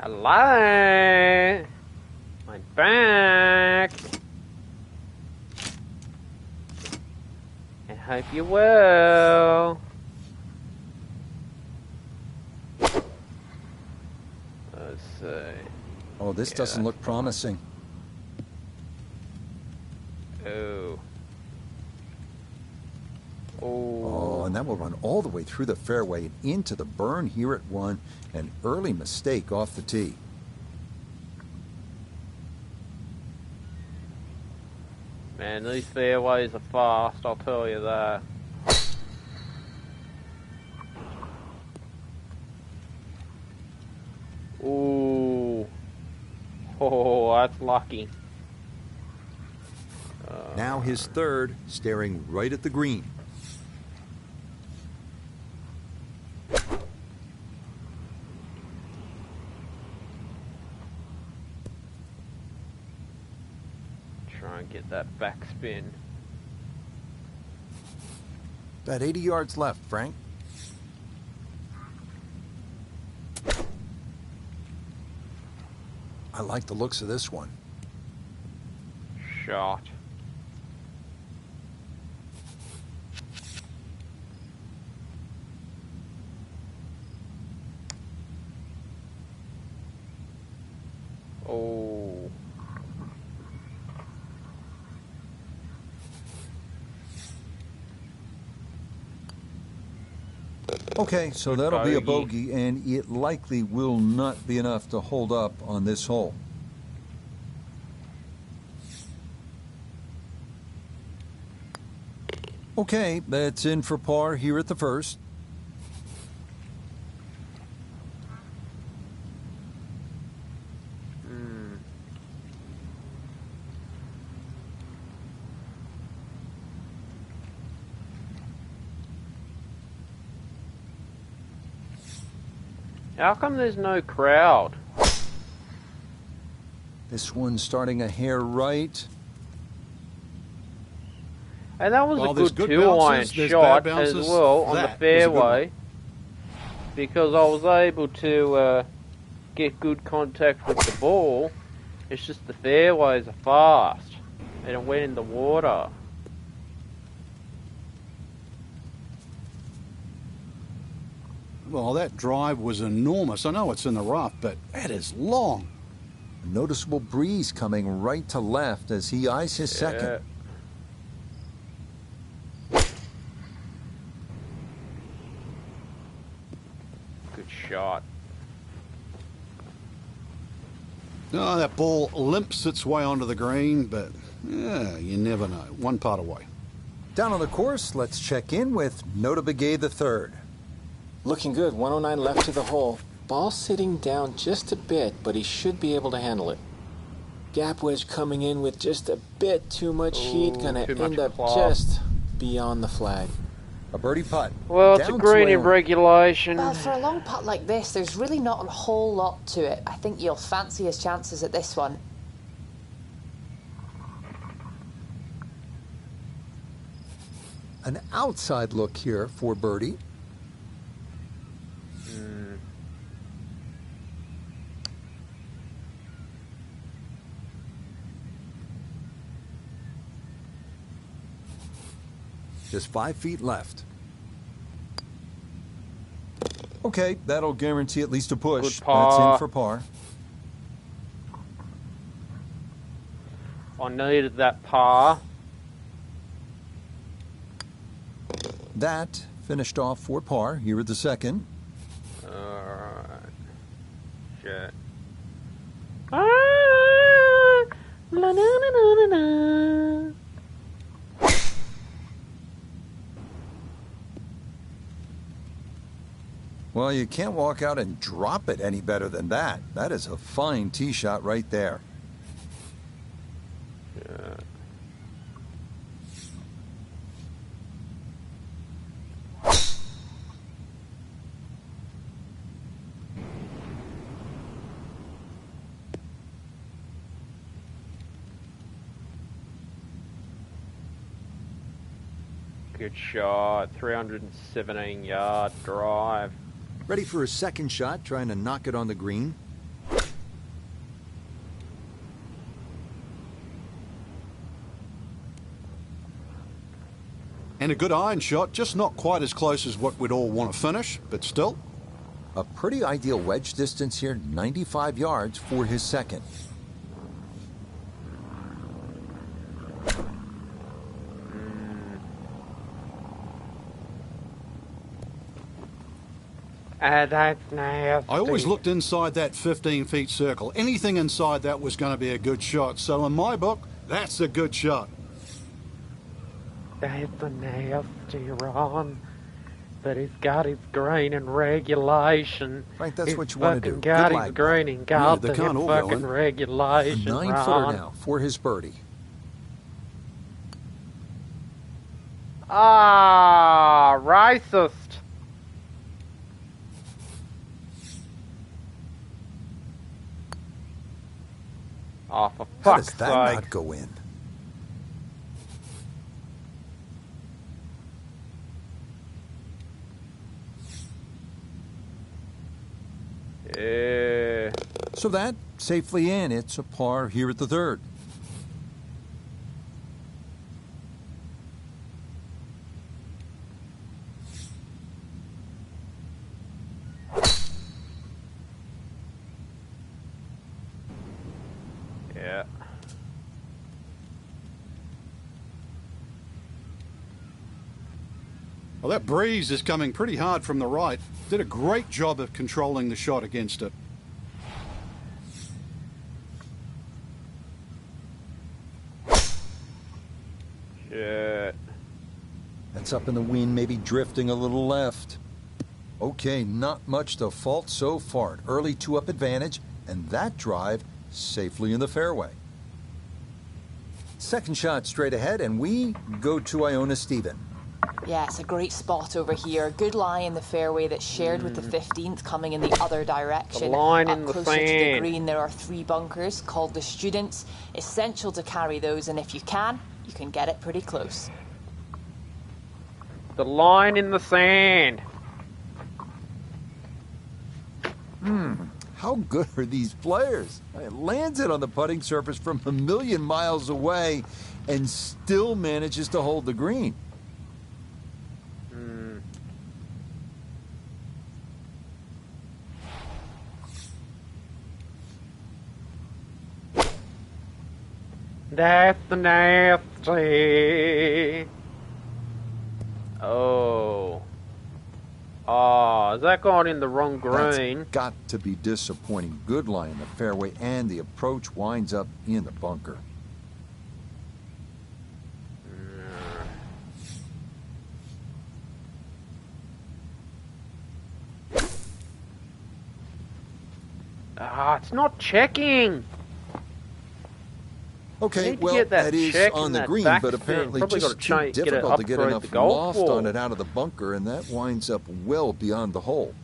Hello? I'm back. I hope you will. Let's see. Oh, this doesn't look promising. Oh. Oh, and that will run all the way through the fairway and into the burn here at 1. An early mistake off the tee. Man, these fairways are fast, I'll tell you that. Ooh. Oh, that's lucky. Now his third, staring right at the green. Try and get that backspin. About 80 yards left, Frank. I like the looks of this one. Shot. Oh. Okay, so Good that'll be a bogey. bogey, and it likely will not be enough to hold up on this hole. Okay, that's in for par here at the first. How come there's no crowd? This one's starting a hair right. And that was Well, a there's good good 2-iron bounces, there's shot bad as bounces. well on the That was a good one. fairway. Because I was able to get good contact with the ball. It's just the fairways are fast. And it went in the water. Well, that drive was enormous. I know it's in the rough, but that is long. A noticeable breeze coming right to left as he eyes his second. Good shot. Oh, that ball limps its way onto the green, but yeah, you never know. One putt away. Down on the course, let's check in with Nota Begay the third. Looking good, 109 left to the hole. Ball sitting down just a bit, but he should be able to handle it. Gap wedge coming in with just a bit too much heat, gonna too much end up cloth. just beyond the flag. A birdie putt. Well, it's a green in Downswing. regulation. Well, for a long putt like this, there's really not a whole lot to it. I think you'll fancy his chances at this one. An outside look here for birdie. Just 5 feet left. Okay, that'll guarantee at least a push. Good par. That's in for par. I needed that par. That finished off for par here at the second. Alright. Shit. Ah, la, na, na, na, na, na. Well, you can't walk out and drop it any better than that. That is a fine tee shot right there. Yeah. Good shot. 317-yard drive. Ready for his second shot, trying to knock it on the green. And a good iron shot, just not quite as close as what we'd all want to finish, but still. A pretty ideal wedge distance here, 95 yards for his second. That's nasty. I always looked inside that 15-feet circle. Anything inside that was going to be a good shot. So in my book, that's a good shot. That's a nasty, Ron. But he's got his green and regulation. Frank, that's He's what you want to do. fucking got Good his lag. green and got they the can't all go fucking in. A regulation, 9-footer Ron. now for his birdie. Ah, racist. Oh, for How does fuck's that sake. not go in? Yeah. So that, safely in. It's a par here at the third. Yeah. Well, that breeze is coming pretty hard from the right. Did a great job of controlling the shot against it. Shit. That's up in the wind, maybe drifting a little left. Okay, not much to fault so far. An early 2-up advantage, and that drive safely in the fairway. Second shot straight ahead, and we go to Iona Stephen. Yeah, it's a great spot over here. Good lie in the fairway that's shared with the 15th coming in the other direction. The line Up in the closer to the sand. green, there are 3 bunkers called the Students. Essential to carry those, and if you can get it pretty close. The line in the sand. How good are these players? It lands it on the putting surface from a million miles away and still manages to hold the green. That's the nasty. Oh. Oh, is that going in the wrong green? That's got to be disappointing. Good lie in the fairway, and the approach winds up in the bunker. Ah, it's not checking. Okay, Need to well, get that that is check on in the that green, back but spin. apparently Probably just gotta too get it difficult to get upgrade enough the golf loft ball. on it out of the bunker, and that winds up well beyond the hole.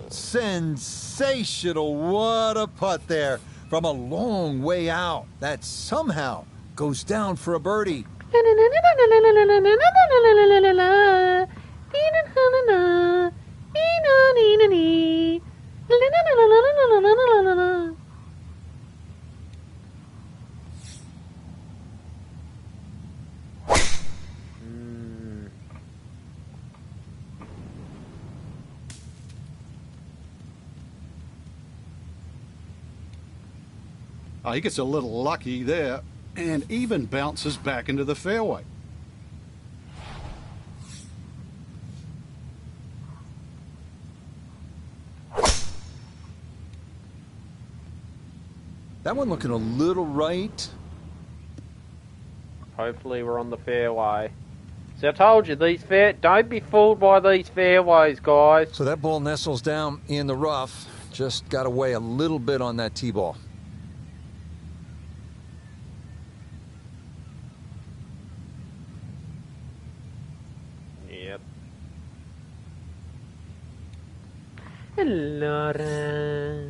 Sensational. What a putt there from a long way out. That somehow goes down for a birdie. Oh, he gets a little lucky there and even bounces back into the fairway. That one looking a little right. Hopefully we're on the fairway. See, I told you, don't be fooled by these fairways, guys. So that ball nestles down in the rough. Just got to weigh a little bit on that tee ball. Yep. Laura.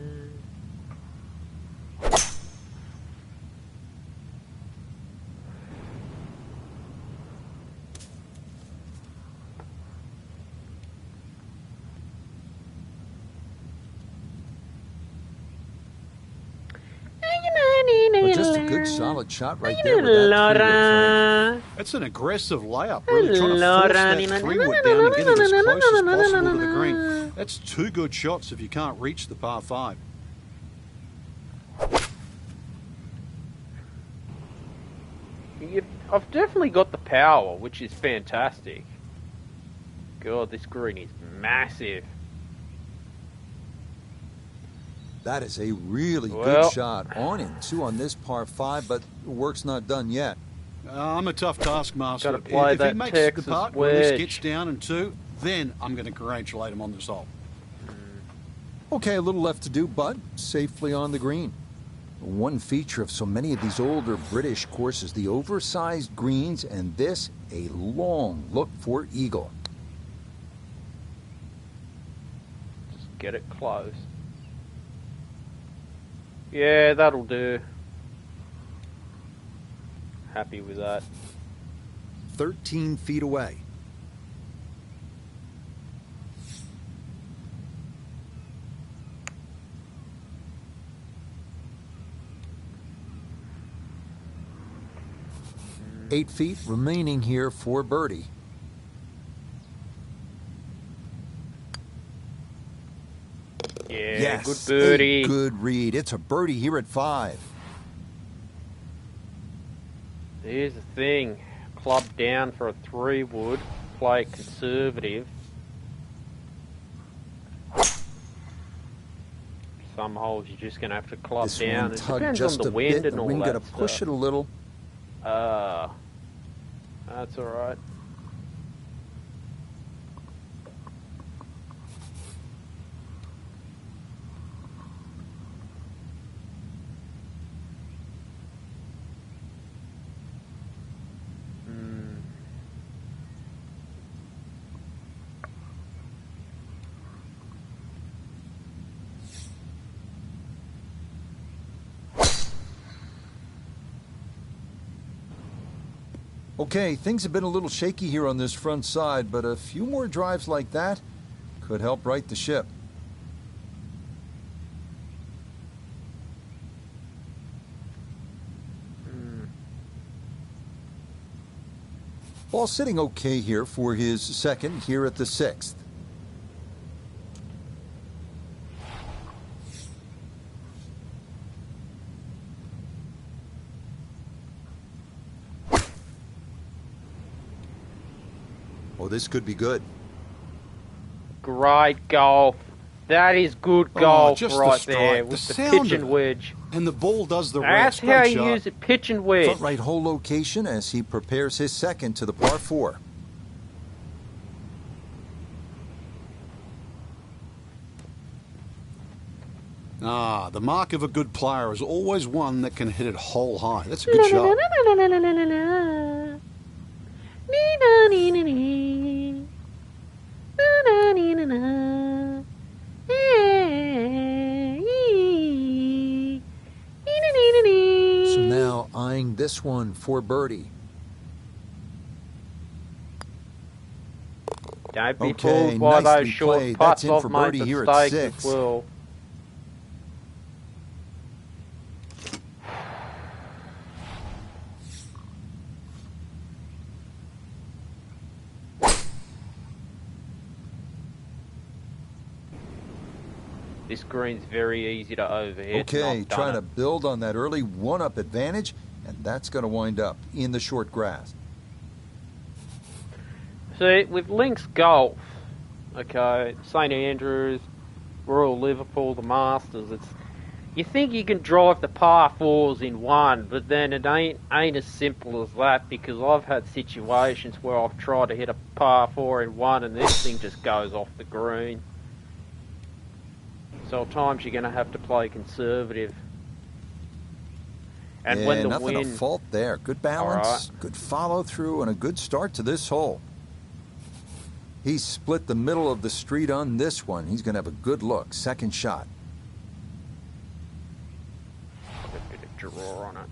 good solid shot right there with that 3-wood, Frank. It's an aggressive layup, really trying to force that 3-wood down and get it as close as possible to the green. That's two good shots if you can't reach the par 5. I've definitely got the power, which is fantastic. God, this green is massive. That is a really good shot on in 2 on this par 5, but the work's not done yet. I'm a tough taskmaster. Gotta play If that he makes Texas the putt, wedge. or at least gets down in 2, then I'm going to congratulate him on this hole. Okay, a little left to do, but safely on the green. One feature of so many of these older British courses, the oversized greens, and this, a long look for eagle. Just get it close. Yeah, that'll do. Happy with that. 13 feet away. Eight feet remaining here for birdie. Yeah, Yes, good birdie. a good read. It's a birdie here at 5. Here's the thing. Club down for a 3-wood. Play conservative. Some holes you're just going to have to club This down. one It tugged depends just on the a wind bit. and The all wind that got to push stuff. it a little. That's alright. Okay, things have been a little shaky here on this front side, but a few more drives like that could help right the ship. Ball sitting okay here for his second here at the 6th. Oh, this could be good. Great golf. That is good golf just the right strike, there the with the sound pitch of and it. wedge. And the ball does the That's rest. how Great you shot. use it, pitch and wedge. Front right hole location as he prepares his second to the par 4. The mark of a good player is always one that can hit it hole high. That's a good shot. So now eyeing this one for birdie. Don't be Okay, fooled by nicely those short played. putts. That's in I've for made birdie here at mistakes 6. as well. This green's very easy to overhit. Okay, Not trying to done it. build on that early one-up advantage, and that's going to wind up in the short grass. See, with links golf, okay, St Andrews, Royal Liverpool, the Masters, you think you can drive the par 4s in one, but then it ain't as simple as that, because I've had situations where I've tried to hit a par 4 in one and this thing just goes off the green. So at times you're going to have to play conservative. And yeah, when the nothing wind... to fault there. Good balance, good follow-through, and a good start to this hole. He's split the middle of the street on this one. He's going to have a good look. Second shot. A bit of draw on it.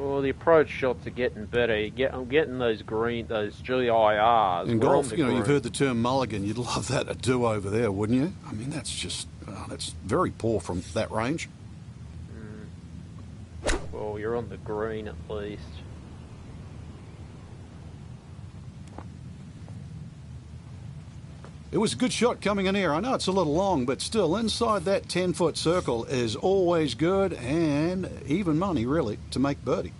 Well, the approach shots are getting better. I'm getting those GIRs. In We're on golf, the you've green. heard the term mulligan. You'd love that to do over there, wouldn't you? I mean, that's just, that's very poor from that range. Well, you're on the green at least. It was a good shot coming in here. I know it's a little long, but still, inside that 10-foot circle is always good and even money, really, to make birdie.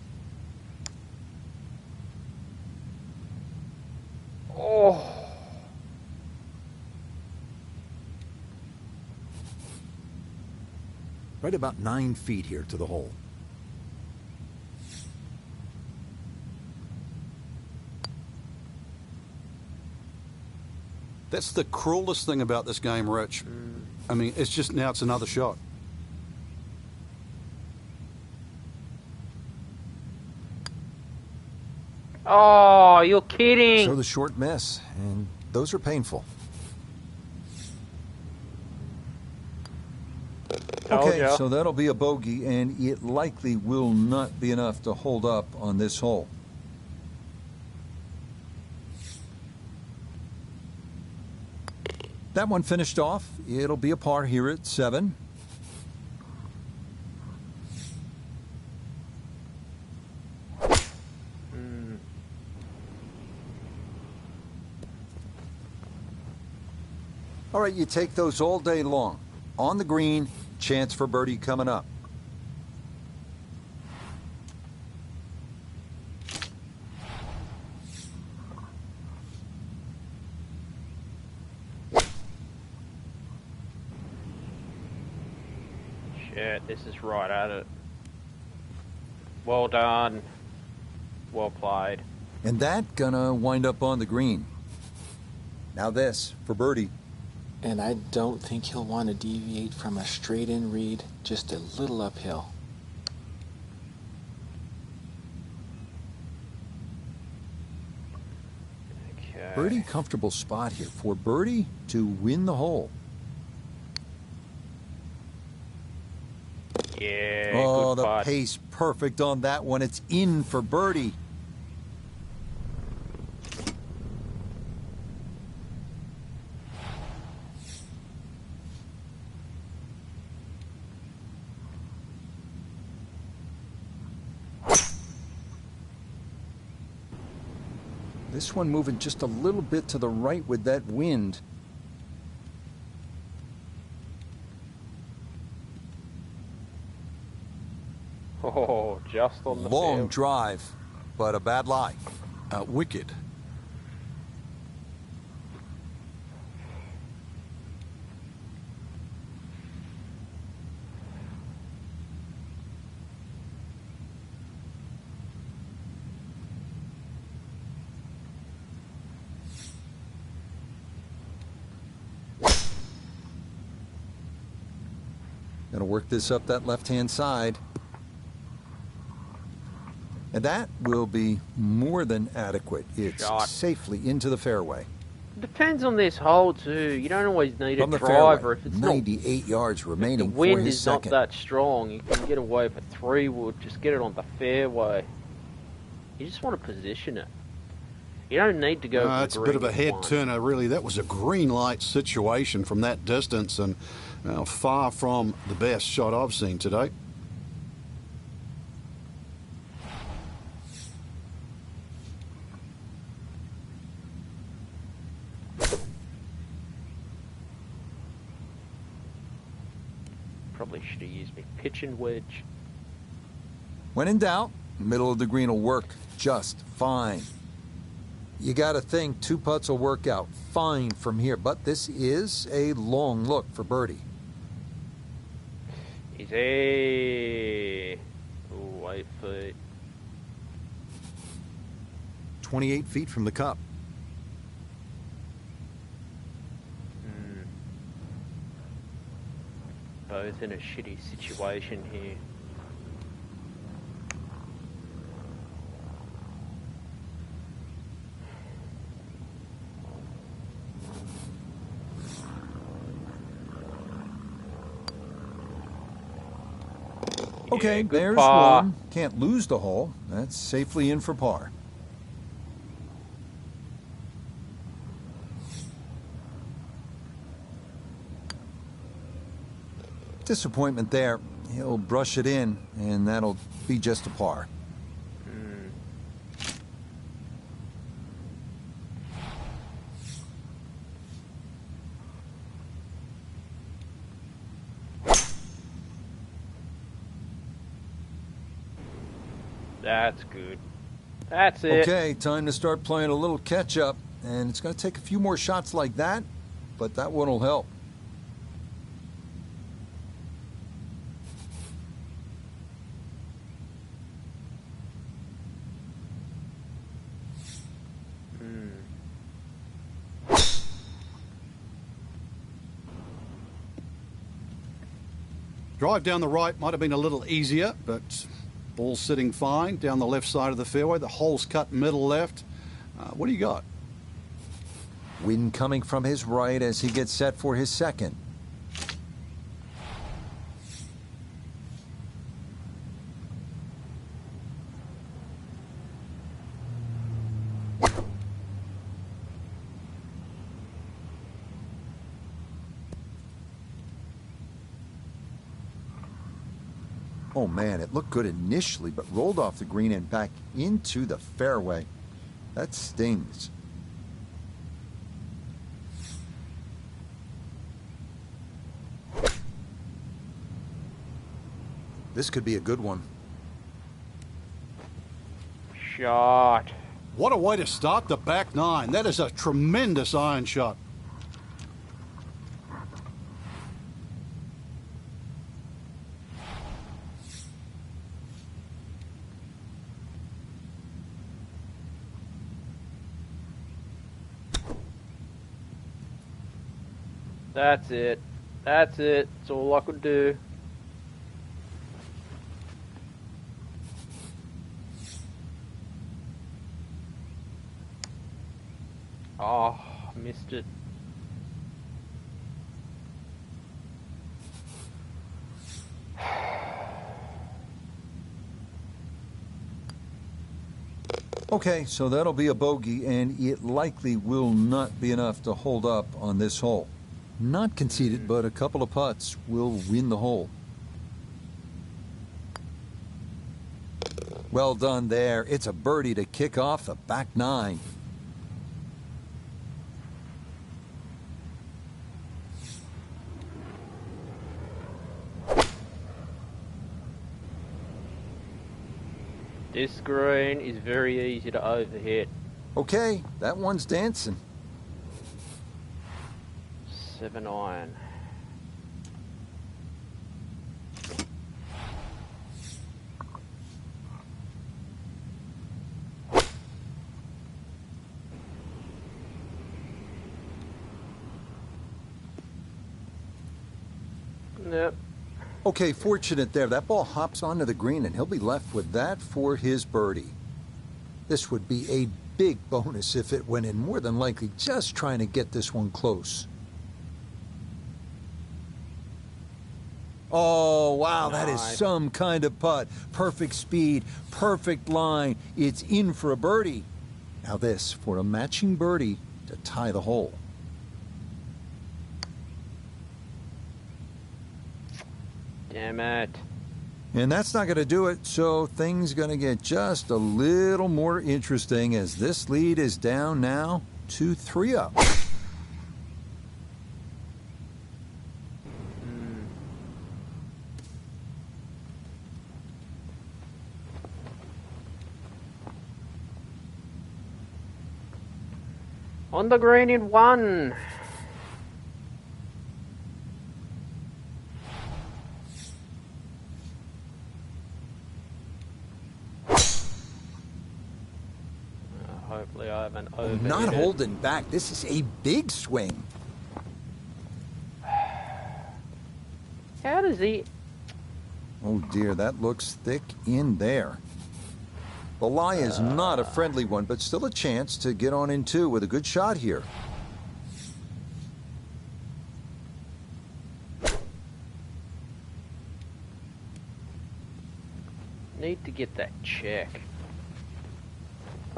Oh. Right about 9 feet here to the hole. That's the cruelest thing about this game, Rich. I mean, it's just now it's another shot. Oh, you're kidding. So the short miss, and those are painful. Okay, ya. so that'll be a bogey, and it likely will not be enough to hold up on this hole. That one finished off. It'll be a par here at 7. All right, you take those all day long. On the green, chance for birdie coming up. Shit, this is right at it. Well done. Well played. And that gonna wind up on the green. Now this for birdie. And I don't think he'll want to deviate from a straight-in read, just a little uphill. Okay. Birdie, comfortable spot here for birdie to win the hole. Yeah, Oh, good the putt. pace perfect on that one. It's in for birdie. This one moving just a little bit to the right with that wind. Oh, just on the Long field. drive, but a bad lie. Wicked. Gonna work this up that left-hand side. And that will be more than adequate. It's Shot. safely into the fairway. Depends on this hole too. You don't always need From a the driver fairway, if it's 98 yards not. If the remaining for wind his is not second. that strong, you can get away with a 3-wood. Just get it on the fairway. You just want to position it. You don't need to go. for It's a green bit of a with head one. turner, really. That was a green light situation from that distance, and far from the best shot I've seen today. Probably should have used my pitching wedge. When in doubt, middle of the green will work just fine. You got to think 2 putts will work out fine from here, but this is a long look for birdie. Easy. Ooh, 8 feet. 28 feet from the cup. Both in a shitty situation here. Okay, good there's par. one. Can't lose the hole. That's safely in for par. Disappointment there. He'll brush it in, and that'll be just a par. That's good. That's it. Okay, time to start playing a little catch-up, and it's going to take a few more shots like that, but that one will help. Drive down the right might have been a little easier, but ball's sitting fine down the left side of the fairway. The hole's cut middle left. What do you got? Wind coming from his right as he gets set for his second. Oh man, it looked good initially, but rolled off the green and back into the fairway. That stings. This could be a good one. Shot. What a way to start the back nine. That is a tremendous iron shot. That's it. That's it. That's all I could do. Oh, missed it. Okay, so that'll be a bogey, and it likely will not be enough to hold up on this hole. Not conceded, but a couple of putts will win the hole. Well done there. It's a birdie to kick off the back nine. This green is very easy to overhit. Okay, that one's dancing. 7 iron. Yep. Okay, fortunate there. That ball hops onto the green, and he'll be left with that for his birdie. This would be a big bonus if it went in, more than likely just trying to get this one close. Oh, wow, that is Nice. some kind of putt. Perfect speed, perfect line. It's in for a birdie. Now this for a matching birdie to tie the hole. Damn it. And that's not going to do it, so things going to get just a little more interesting as this lead is down now to 3 up. On the green in 1. Hopefully I haven't overhit Not it. holding back. This is a big swing. How does he... Oh dear, that looks thick in there. The lie is not a friendly one, but still a chance to get on in 2 with a good shot here. Need to get that check.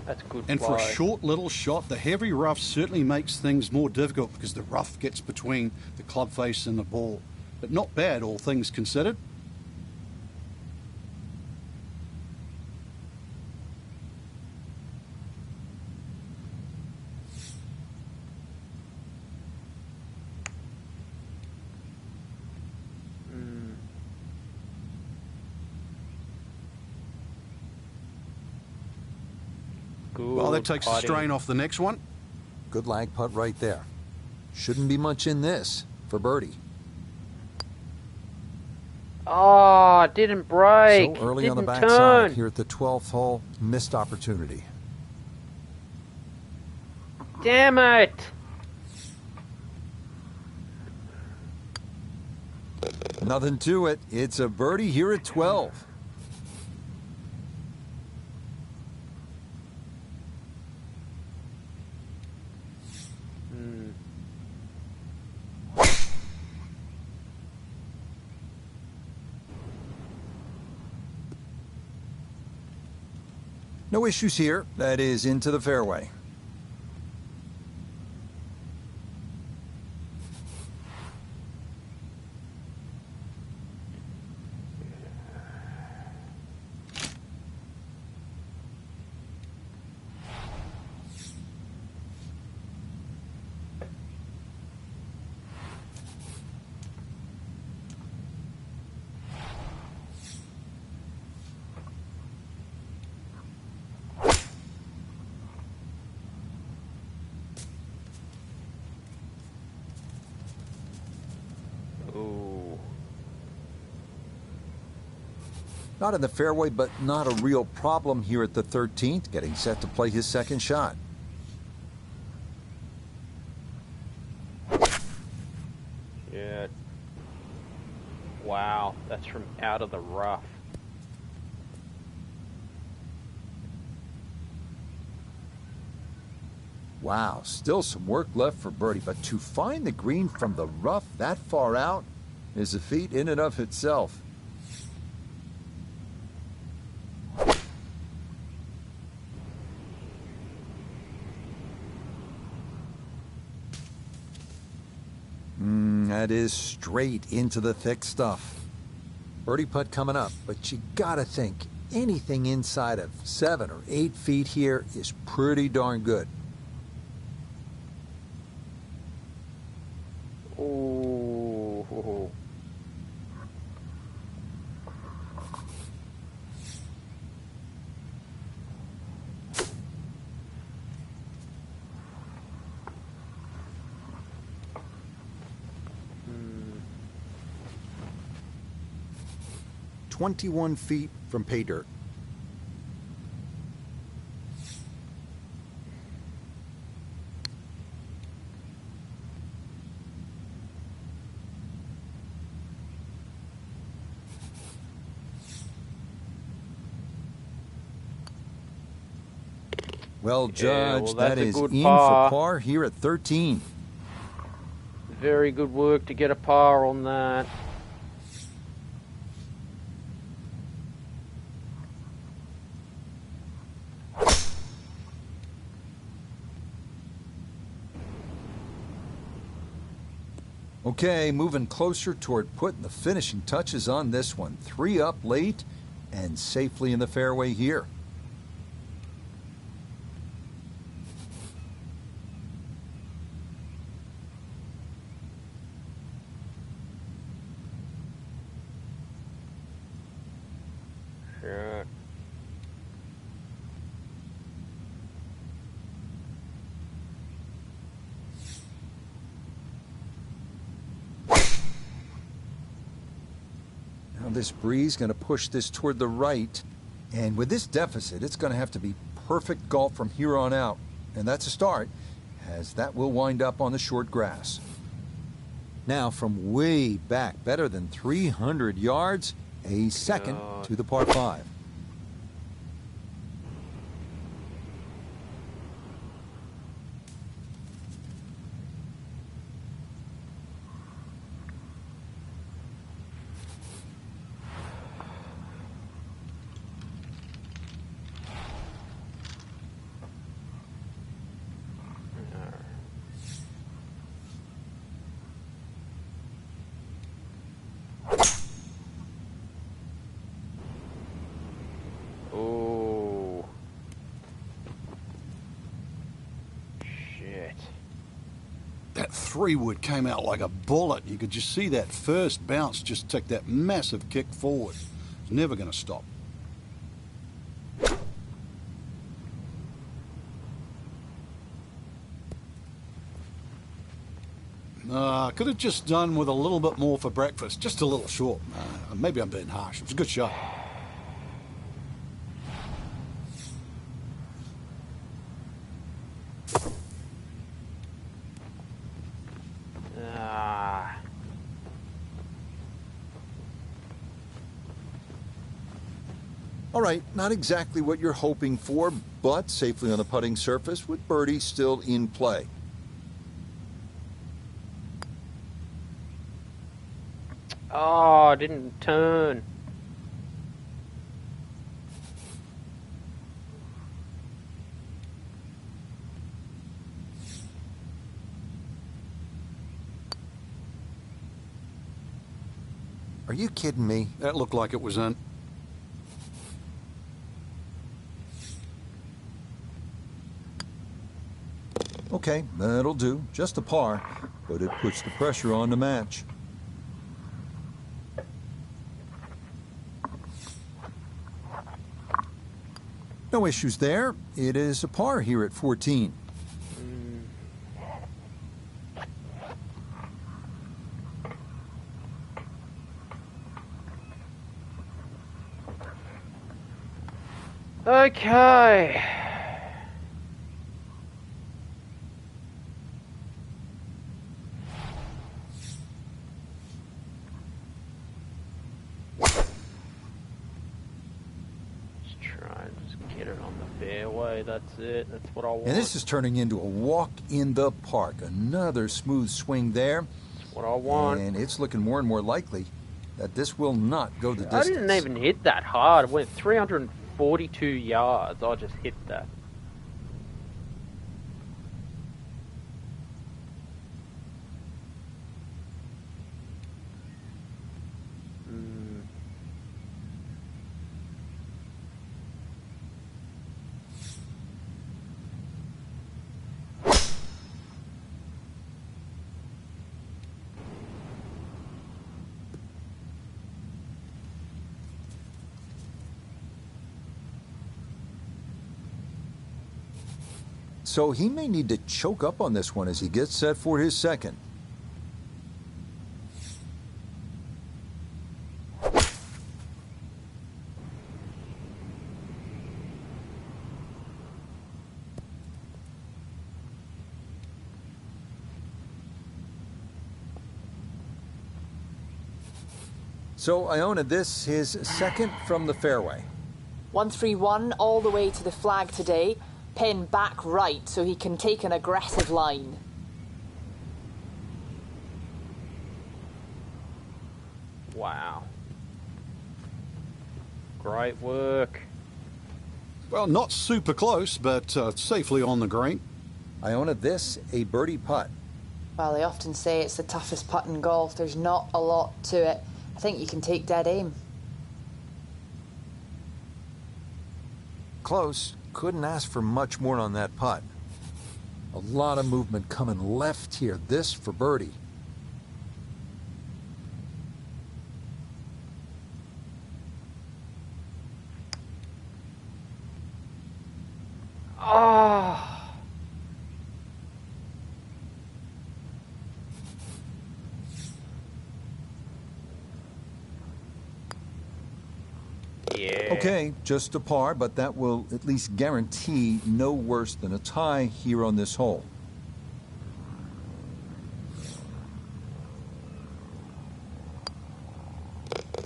That's good And play. for a short little shot, the heavy rough certainly makes things more difficult because the rough gets between the club face and the ball. But not bad, all things considered. Well, that takes the strain off the next one. Good lag putt right there. Shouldn't be much in this for birdie. Oh, didn't break. So early didn't on the turn. backside here at the 12th hole, missed opportunity. Damn it. Nothing to it. It's a birdie here at 12. No issues here. That is into the fairway. Not in the fairway, but not a real problem here at the 13th, getting set to play his second shot. Yeah. Wow, that's from out of the rough. Wow, still some work left for birdie, but to find the green from the rough that far out is a feat in and of itself. That is straight into the thick stuff. Birdie putt coming up, but you gotta think anything inside of 7 or 8 feet here is pretty darn good. Oh. Hmm. 21 feet from pay dirt. Well judged. that's That a is good in par. for par here at 13. Very good work to get a par on that. Okay, moving closer toward putting the finishing touches on this one. 3 up late and safely in the fairway here. Sure. Now this breeze going to push this toward the right. And with this deficit, it's going to have to be perfect golf from here on out. And that's a start, as that will wind up on the short grass. Now from way back, better than 300 yards, a second to the par 5. 3-wood came out like a bullet. You could just see that first bounce just take that massive kick forward. It's never going to stop. Could have just done with a little bit more for breakfast. Just a little short. Maybe I'm being harsh. It was a good shot. All right, not exactly what you're hoping for, but safely on the putting surface with birdie still in play. Oh, I didn't turn. Are you kidding me? That looked like it was in. Okay, that'll do. Just a par, but it puts the pressure on to match. No issues there. It is a par here at 14. Okay. Just try and just get it on the fairway. That's it. That's what I want. And this is turning into a walk in the park. Another smooth swing there. That's what I want. And it's looking more and more likely that this will not go the distance. I didn't even hit that hard. It went 342 yards. I just hit that. So he may need to choke up on this one as he gets set for his second. So Iona, this his second from the fairway. 131 all the way to the flag today. Pin back right so he can take an aggressive line. Wow. Great work. Well, not super close, but safely on the green. Iona, this a birdie putt. Well, they often say it's the toughest putt in golf. There's not a lot to it. I think you can take dead aim. Close. Couldn't ask for much more on that putt. A lot of movement coming left here. This for birdie. Oh. Yeah. Okay, just a par, but that will at least guarantee no worse than a tie here on this hole.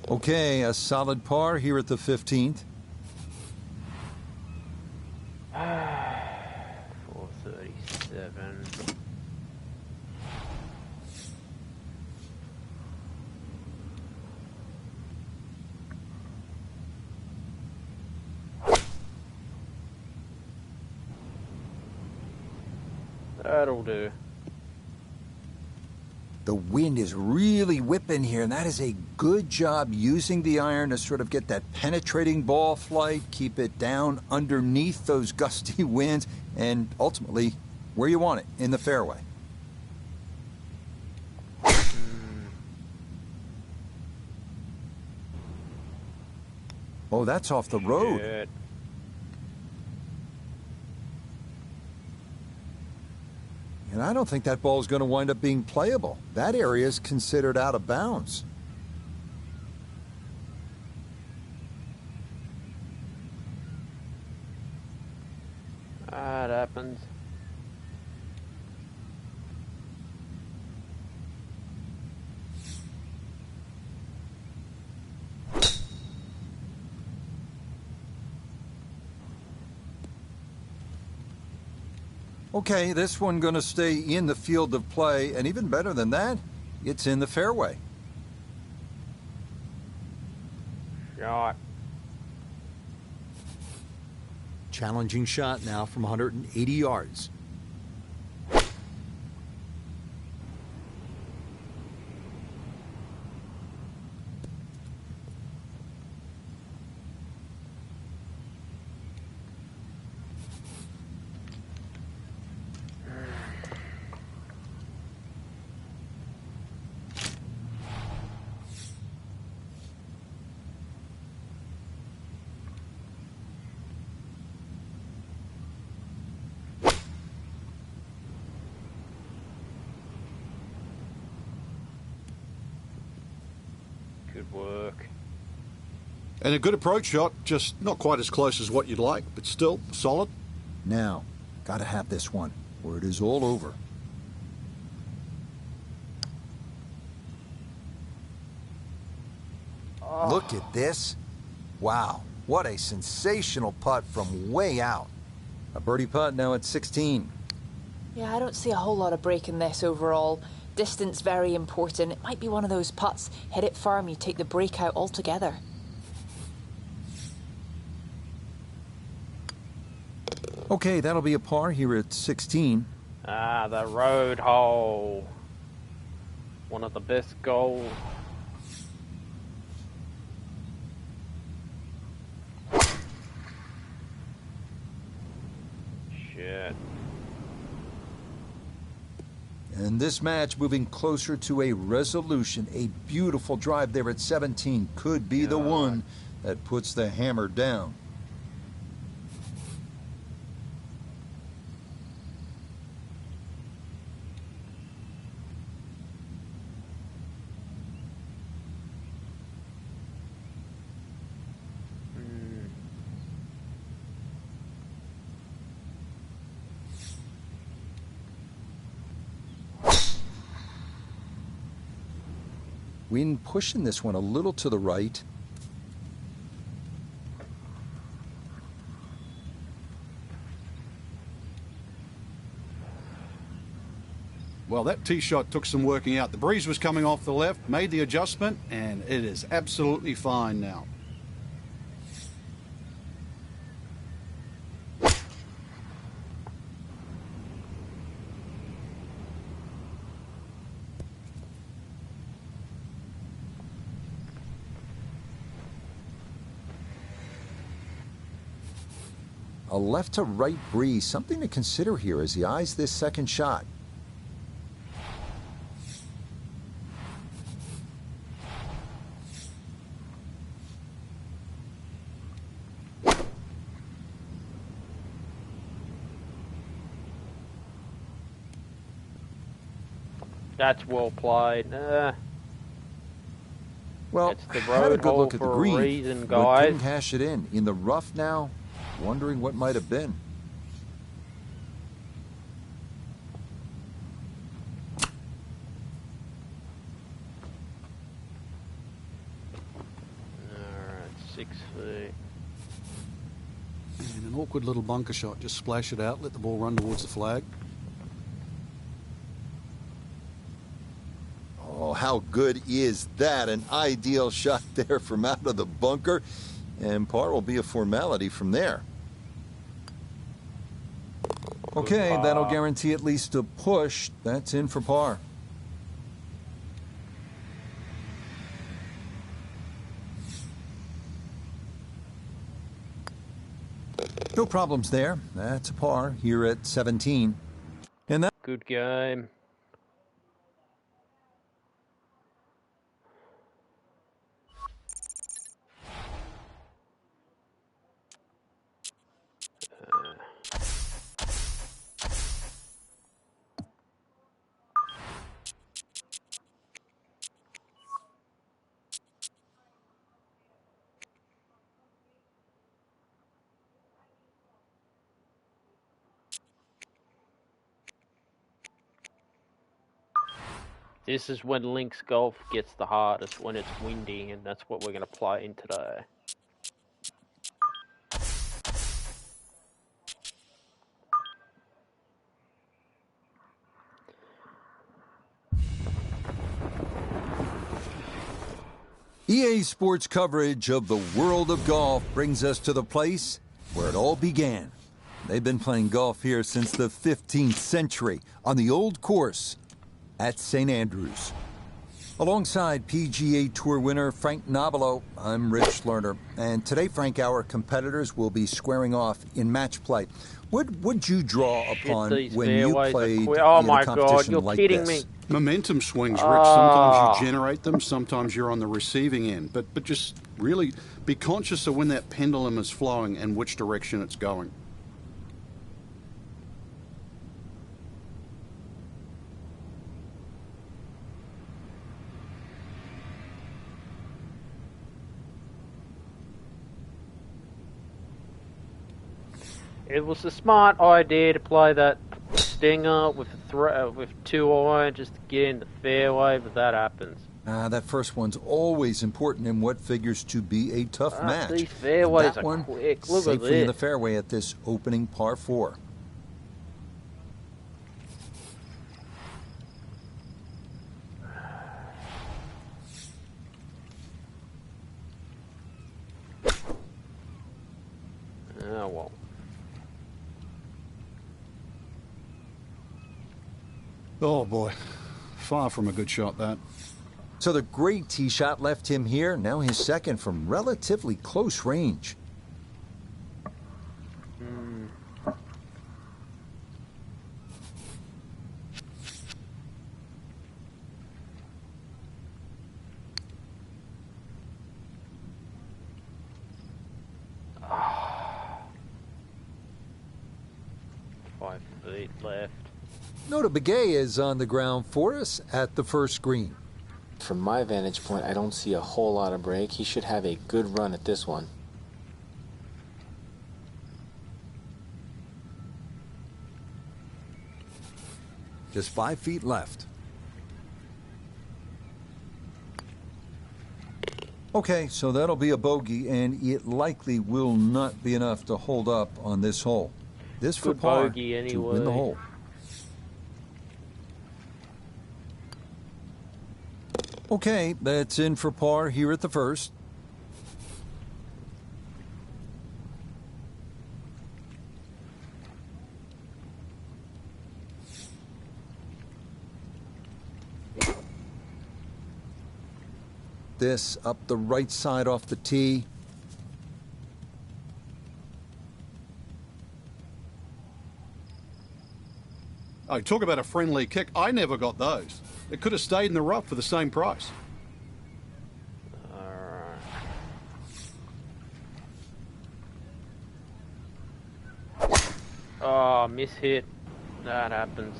Okay, a solid par here at the 15th. 437. That'll do. The wind is really whipping here, and that is a good job using the iron to sort of get that penetrating ball flight, keep it down underneath those gusty winds, and ultimately where you want it, in the fairway. Oh, that's off the road. Shit. And I don't think that ball is going to wind up being playable. That area is considered out of bounds. Ah, it happens. Okay, this one going to stay in the field of play, and even better than that, it's in the fairway. Shot. Challenging shot now from 180 yards. Good work. And a good approach shot, just not quite as close as what you'd like, but still solid. Now, got to have this one, or it is all over. Oh. Look at this. Wow, what a sensational putt from way out. A birdie putt now at 16. Yeah, I don't see a whole lot of break in this overall. Distance very important. It might be one of those putts. Hit it firm, you take the break out altogether. Okay, that'll be a par here at 16. Ah, the road hole. One of the best goals. Shit. And this match moving closer to a resolution. A beautiful drive there at 17 could be the one that puts the hammer down. Wind pushing this one a little to the right. Well, that tee shot took some working out. The breeze was coming off the left, made the adjustment, and it is absolutely fine now. A left to right breeze, something to consider here as he eyes this second shot. That's well played. Well, It's the had a road good hole look at the for a green, reason, but guys. couldn't cash it in the rough now, wondering what might have been. Alright, 6 feet. And an awkward little bunker shot. Just splash it out, let the ball run towards the flag. Oh, how good is that? An ideal shot there from out of the bunker. And par will be a formality from there. Okay, that'll guarantee at least a push. That's in for par. No problems there. That's a par here at 17. And that Good game. This is when links golf gets the hardest, when it's windy, and that's what we're going to play in today. EA Sports coverage of the world of golf brings us to the place where it all began. They've been playing golf here since the 15th century on the old course at St. Andrews. Alongside PGA Tour winner Frank Nobilo, I'm Rich Lerner. And today, Frank, our competitors will be squaring off in match play. What would you draw upon when you played oh in my a competition God, you're like kidding this? me. Momentum swings, Rich. Sometimes you generate them, sometimes you're on the receiving end. But just really be conscious of when that pendulum is flowing and which direction it's going. It was a smart idea to play that stinger with with 2 iron just to get in the fairway, but that happens. That first one's always important in what figures to be a tough match. These fairways that are one quick. Look at safely in the this. fairway at this opening par 4. Oh, well. Oh, boy. Far from a good shot, that. So the great tee shot left him here. Now his second from relatively close range. Five feet left. Nota Begay is on the ground for us at the first green. From my vantage point, I don't see a whole lot of break. He should have a good run at this one. Just 5 feet left. Okay, so that'll be a bogey, and it likely will not be enough to hold up on this hole. This for Good par bogey to anyway. win the hole. Okay, that's in for par here at the first. This up the right side off the tee. Oh, talk about a friendly kick. I never got those. It could have stayed in the rough for the same price. Oh, miss hit. That happens.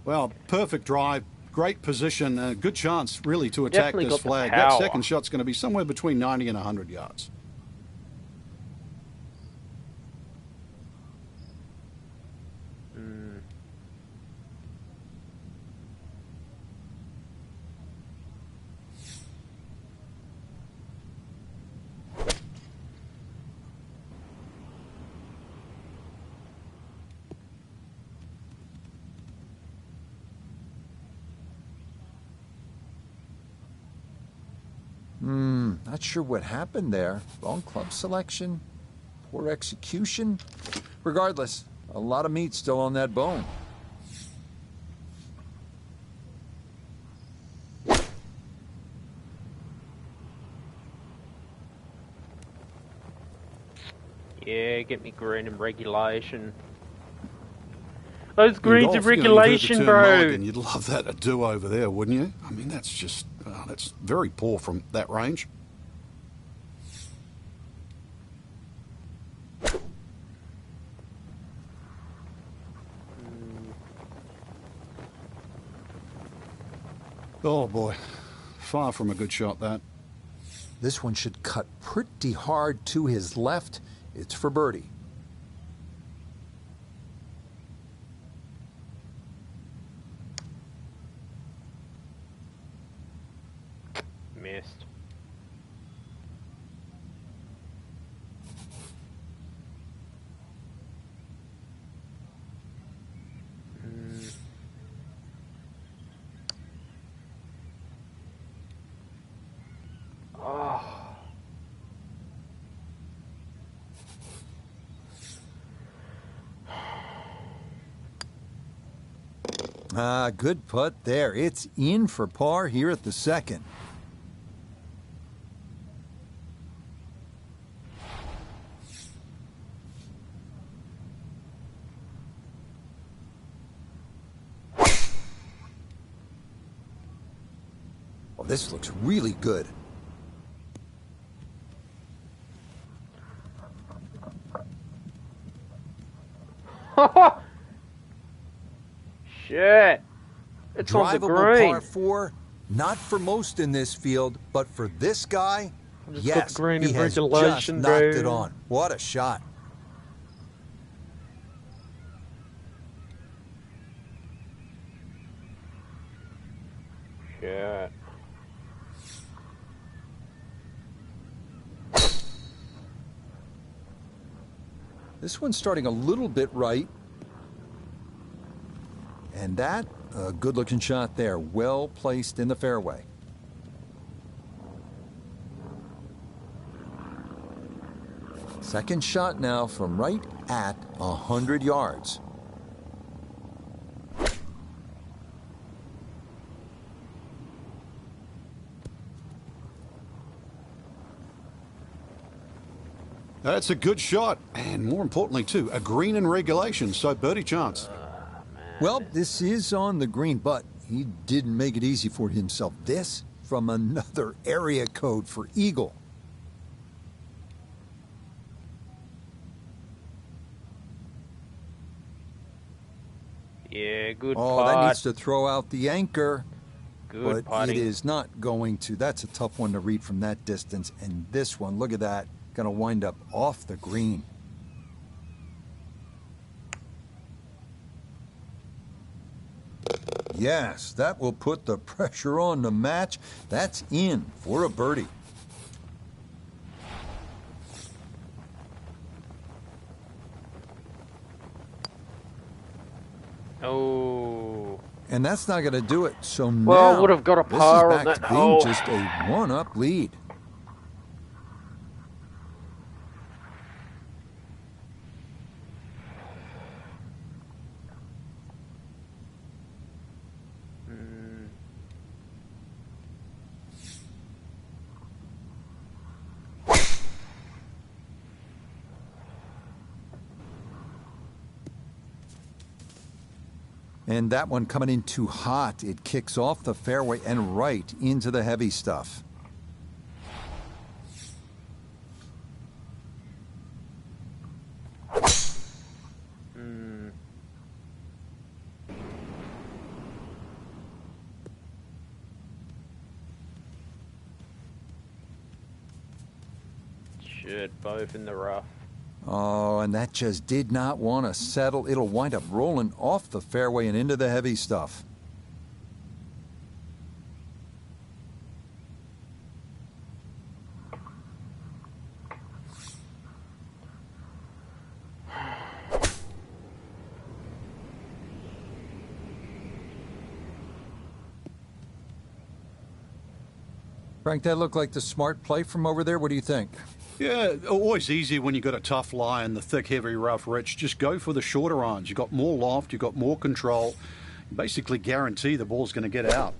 Well, perfect drive, great position, good chance really to attack Definitely this got the flag. power. That second shot's going to be somewhere between 90 and 100 yards. Not sure what happened there. Wrong club selection, poor execution. Regardless, a lot of meat still on that bone. Yeah, get me green in regulation. Those In greens golf, in you know, you've heard the regulation, term bro. mulligan. You'd love that to do over there, wouldn't you? I mean, that's just, that's very poor from that range. Oh, boy. Far from a good shot, that. This one should cut pretty hard to his left. It's for birdie. Missed. Good putt there. It's in for par here at the second. Oh, this looks really good. Shit. It's on the Drivable green. par 4, not for most in this field, but for this guy, Just yes, got the green he in has just regulation, knocked dude. it on. What a shot. Shit. This one's starting a little bit right. And that, a good-looking shot there. Well placed in the fairway. Second shot now from right at 100 yards. That's a good shot, and more importantly, too, a green in regulation, so birdie chance. Well, this is on the green, but he didn't make it easy for himself. This from another area code for eagle. Yeah, good Oh, putt. that needs to throw out the anchor. Good But putting. it is not going to. That's a tough one to read from that distance. And this one, look at that, going to wind up off the green. Yes, that will put the pressure on the match. That's in for a birdie. Oh. And that's not going to do it. So Well, now would have got a this par is on back that to being hole. just a one-up lead. And that one coming in too hot. It kicks off the fairway and right into the heavy stuff. Shit, both in the rough. Oh, and that just did not want to settle. It'll wind up rolling off the fairway and into the heavy stuff. Frank, that looked like the smart play from over there. What do you think? Yeah, always easy when you've got a tough lie in the thick, heavy, rough, rich. Just go for the shorter irons. You've got more loft, you've got more control. You basically guarantee the ball's going to get out.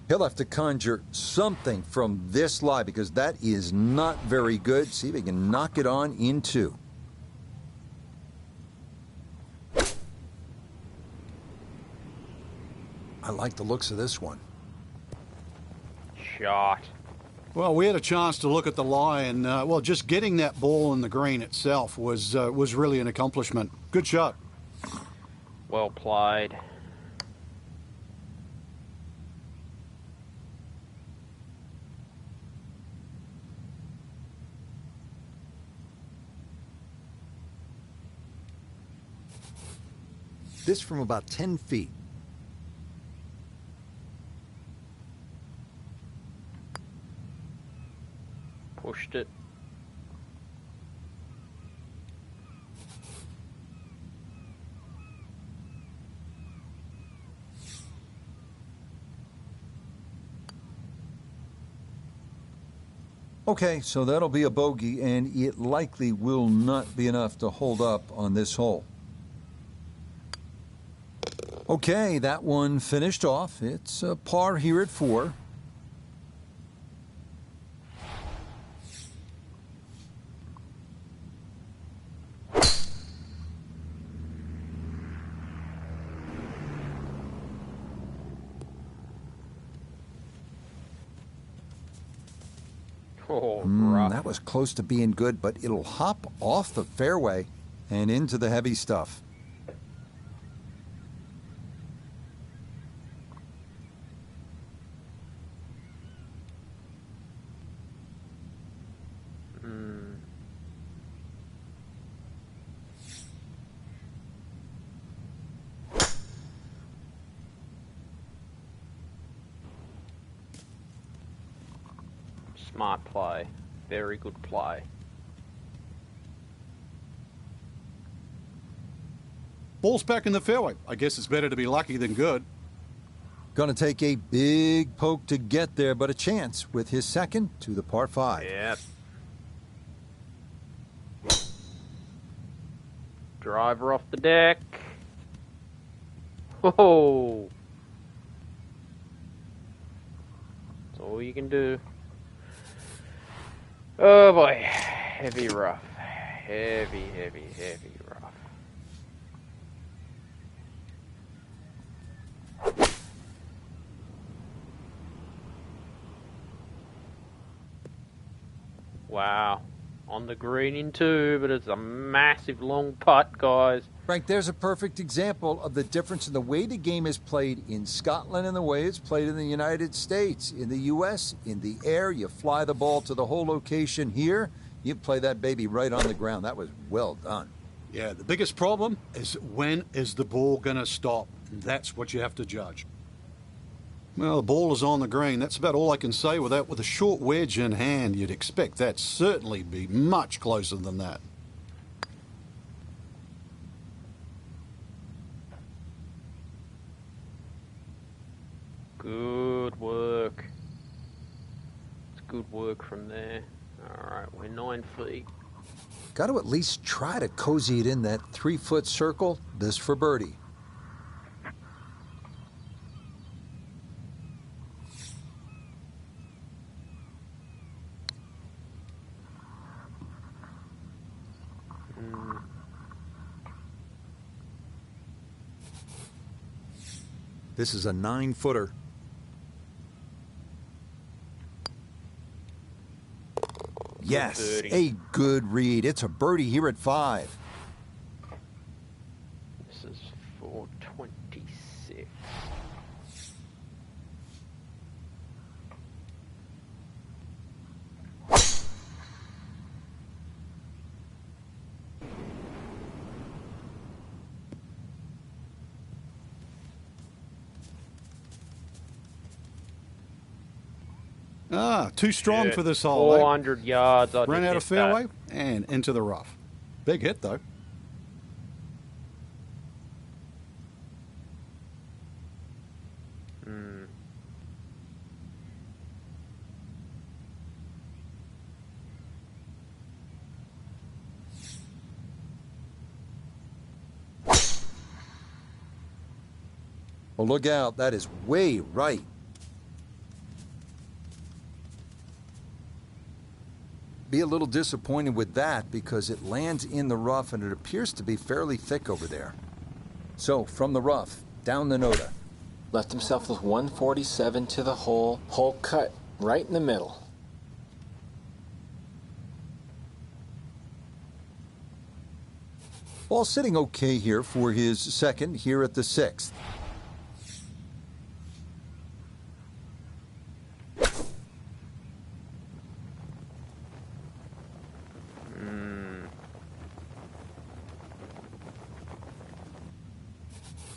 He'll have to conjure something from this lie because that is not very good. See if he can knock it on in two. I like the looks of this one. Shot. Well, we had a chance to look at the lie, and well, just getting that ball in the green itself was really an accomplishment. Good shot. Well played. This from about 10 feet. Pushed it. Okay, so that'll be a bogey, and it likely will not be enough to hold up on this hole. Okay, that one finished off. It's a par here at 4. Oh, rough. That was close to being good, but it'll hop off the fairway and into the heavy stuff. Smart play. Very good play. Ball's back in the fairway. I guess it's better to be lucky than good. Gonna take a big poke to get there, but a chance with his second to the par 5. Yep. Driver off the deck. Oh. That's all you can do. Oh boy. Heavy rough. Heavy, heavy, heavy rough. Wow. On the green in 2, but it's a massive long putt, guys. Frank, there's a perfect example of the difference in the way the game is played in Scotland and the way it's played in the United States. In the U.S., in the air, you fly the ball to the whole location. Here, you play that baby right on the ground. That was well done. Yeah, the biggest problem is when is the ball going to stop? That's what you have to judge. Well, the ball is on the green. That's about all I can say with that. With a short wedge in hand, you'd expect that certainly be much closer than that. Good work. It's good work from there. Alright, we're 9 feet. Got to at least try to cozy it in that 3-foot circle. This for birdie. This is a 9-footer. Yes, birdie. a good read. It's a birdie here at 5. This is 426. Too strong for this hole. 400 yards. I Ran did out of hit fairway that. and into the rough. Big hit, though. Well, look out. That is way right. Be a little disappointed with that because it lands in the rough and it appears to be fairly thick over there. So, from the rough, down the Noda. Left himself with 147 to the hole. Hole cut right in the middle. Ball sitting okay here for his second here at the 6th.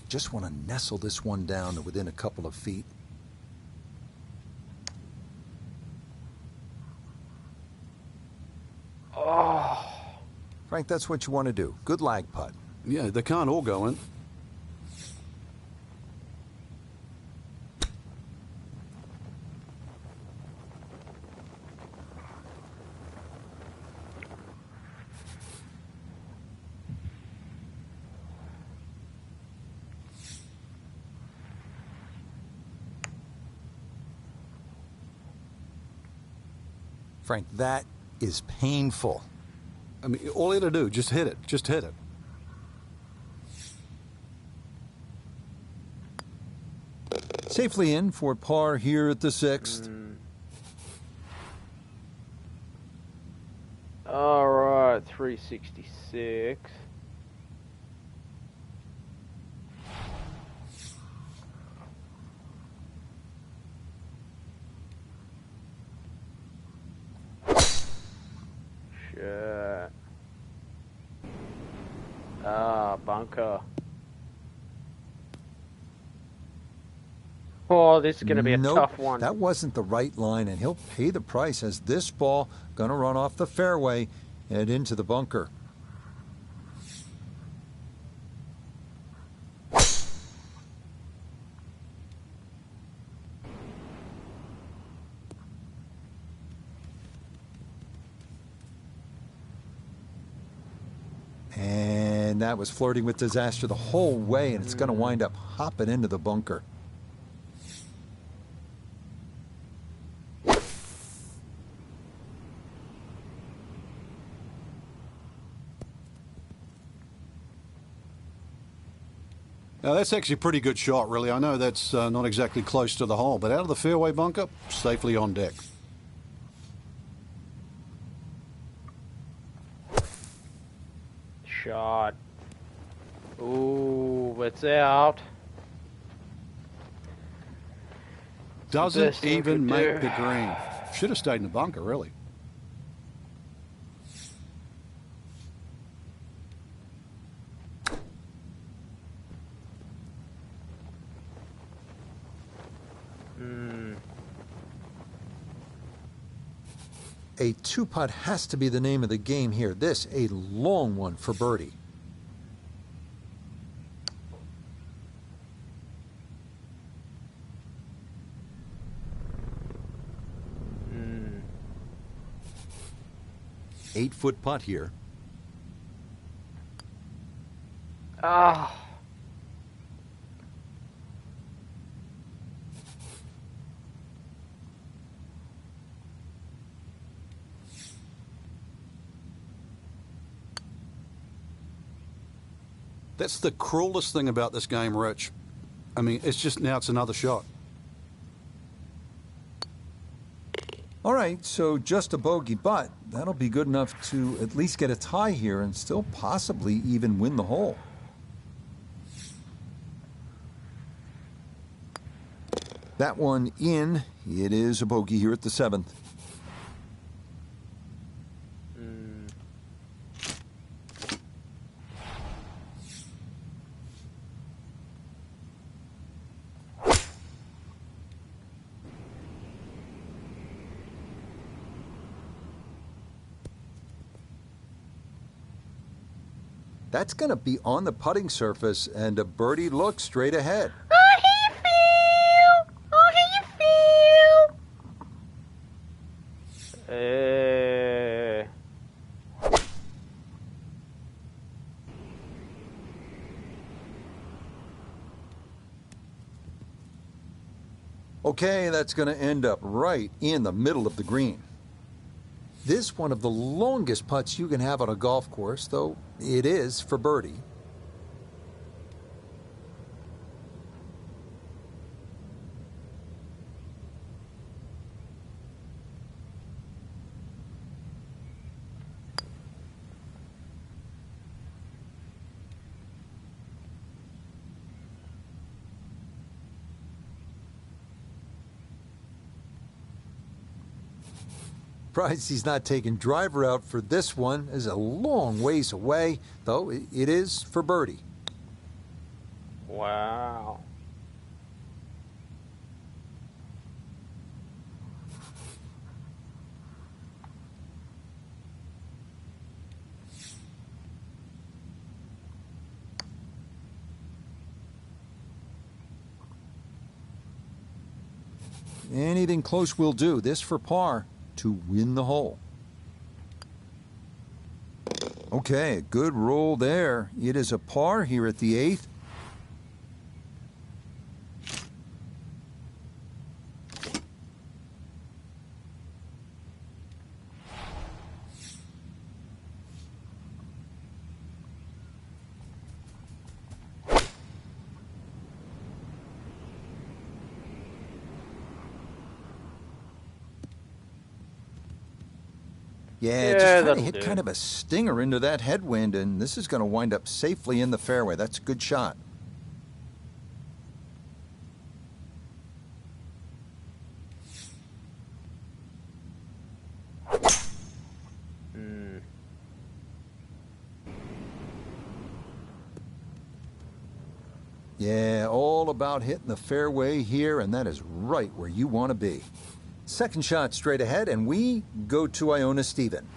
Just want to nestle this one down to within a couple of feet. Oh. Frank, that's what you want to do. Good lag putt. Yeah, they can't all go in. Frank, that is painful. I mean, all you got to do, just hit it. Just hit it. Safely in for par here at the 6th. All right, 366. Shit. Ah, bunker. Oh, this is going to be a Nope, tough one. that wasn't the right line, and he'll pay the price as this ball going to run off the fairway and into the bunker. And that was flirting with disaster the whole way, and it's going to wind up hopping into the bunker. Now, that's actually a pretty good shot, really. I know that's not exactly close to the hole, but out of the fairway bunker, safely on deck. Shot. Ooh, it's out. Doesn't Best I even could make do. the green. Should have stayed in the bunker, really. A two-putt has to be the name of the game here. This, a long one for birdie. Mm. 8-foot putt here. Ah. That's the cruelest thing about this game, Rich. I mean, it's just now it's another shot. All right, so just a bogey, but that'll be good enough to at least get a tie here and still possibly even win the hole. That one in. It is a bogey here at the 7th. That's going to be on the putting surface, and a birdie look straight ahead. Oh, how you feel? Okay, that's going to end up right in the middle of the green. This one of the longest putts you can have on a golf course, though it is for birdie. surprised he's not taking driver out for this one. It's a long ways away, though it is for birdie. Wow. Anything close will do. This for par to win the hole. Okay, good roll there. It is a par here at the 8th. Yeah, just trying to that'll hit do. kind of a stinger into that headwind, and this is going to wind up safely in the fairway. That's a good shot. Yeah, all about hitting the fairway here, and that is right where you want to be. Second shot straight ahead, and we go to Iona Stephen.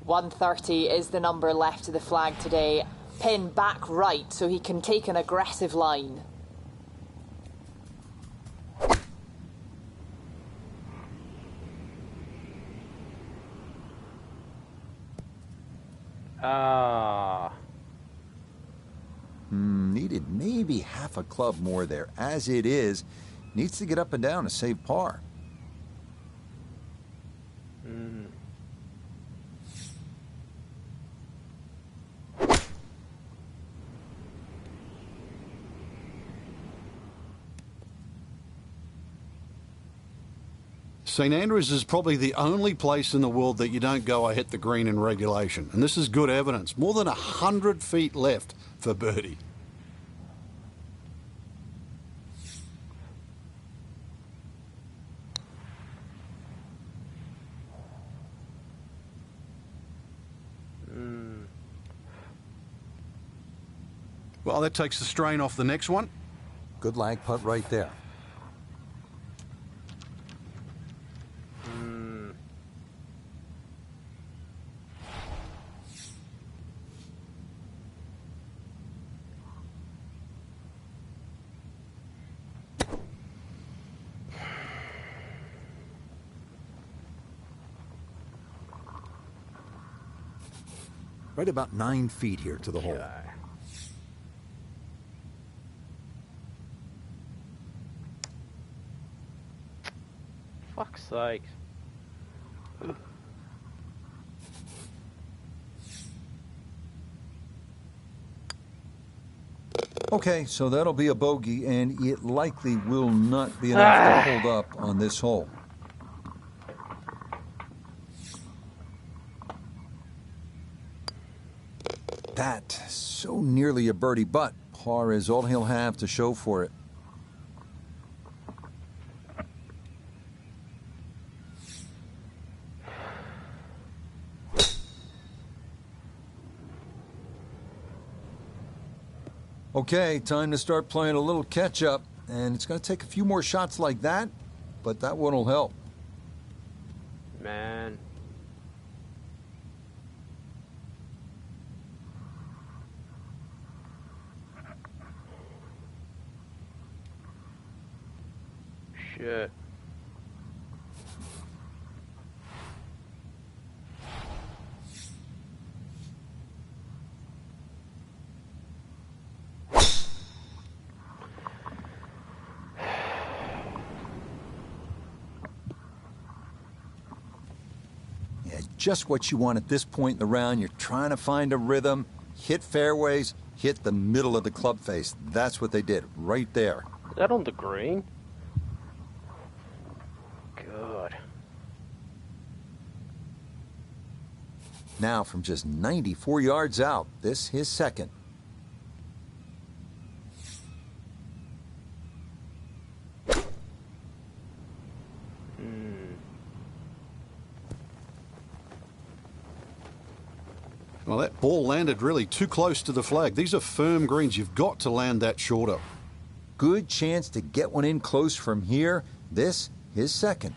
130 is the number left to the flag today. Pin back right so he can take an aggressive line. Needed maybe half a club more there. As it is, needs to get up and down to save par. St Andrews is probably the only place in the world that you don't go, I hit the green in regulation. And this is good evidence. More than 100 feet left for birdie. Well, that takes the strain off the next one. Good lag putt right there. Right about 9 feet here to the hole. Fuck's sake. Okay, so that'll be a bogey, and it likely will not be enough to hold up on this hole. That, so nearly a birdie, but par is all he'll have to show for it. Okay, time to start playing a little catch-up, and it's going to take a few more shots like that, but that one will help. Man. Shit. Yeah, just what you want at this point in the round. You're trying to find a rhythm, hit fairways, hit the middle of the club face. That's what they did right there. Is that on the green? Good. Now from just 94 yards out, this his second. Well, that ball landed really too close to the flag. These are firm greens. You've got to land that shorter. Good chance to get one in close from here. This, his second.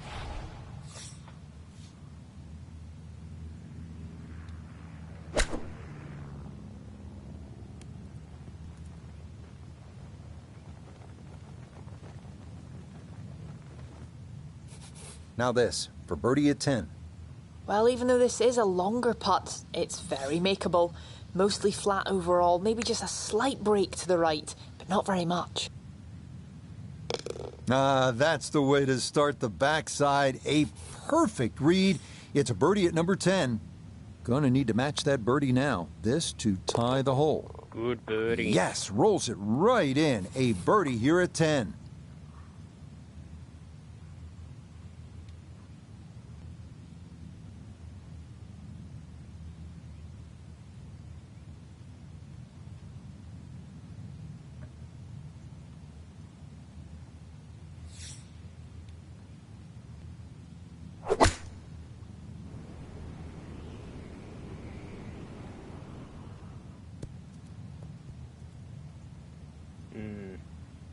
Now this, for birdie at 10. Well, even though this is a longer putt, it's very makeable. Mostly flat overall, maybe just a slight break to the right, but not very much. That's the way to start the backside. A perfect read. It's a birdie at number 10. Gonna need to match that birdie now. This to tie the hole. Good birdie. Yes, rolls it right in. A birdie here at 10.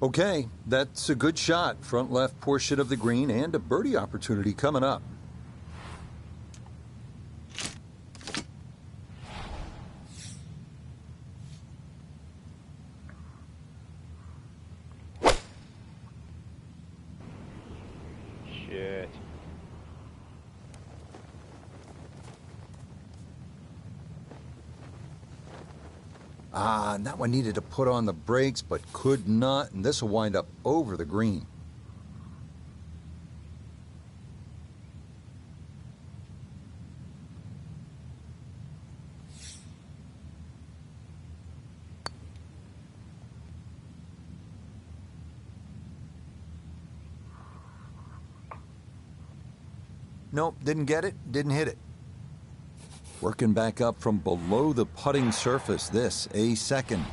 Okay, that's a good shot. Front left portion of the green and a birdie opportunity coming up. Shit. That one needed to put on the brakes, but could not, and this will wind up over the green. Nope, didn't get it, didn't hit it. Working back up from below the putting surface. This, a second.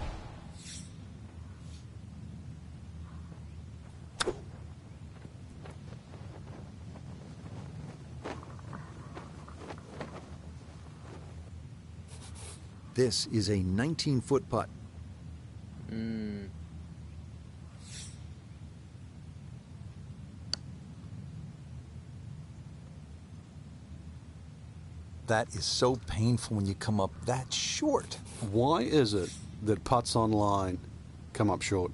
This is a 19-foot putt. That is so painful when you come up that short. Why is it that putts on line come up short?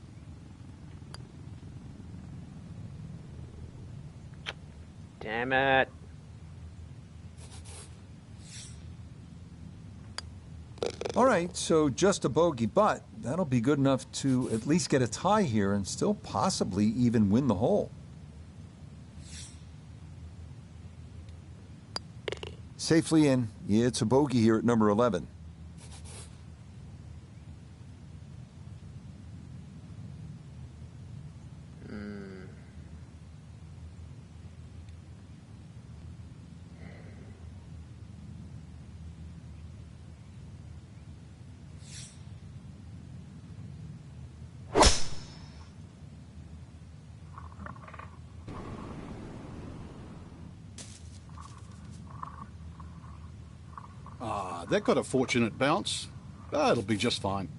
Damn it. All right, so just a bogey, but that'll be good enough to at least get a tie here and still possibly even win the hole. Safely in. It's a bogey here at number 11. That got a fortunate bounce. It'll be just fine.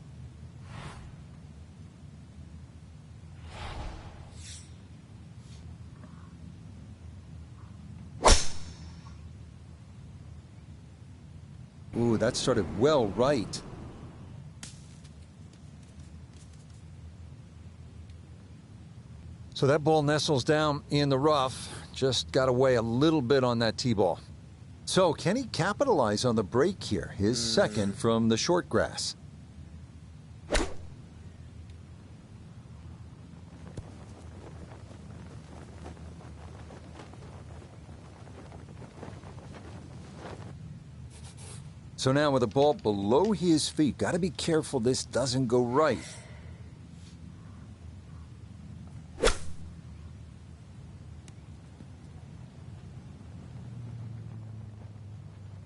Ooh, that started well right. So that ball nestles down in the rough. Just got away a little bit on that tee ball. So can he capitalize on the break here? His second from the short grass. So now with the ball below his feet, got to be careful this doesn't go right.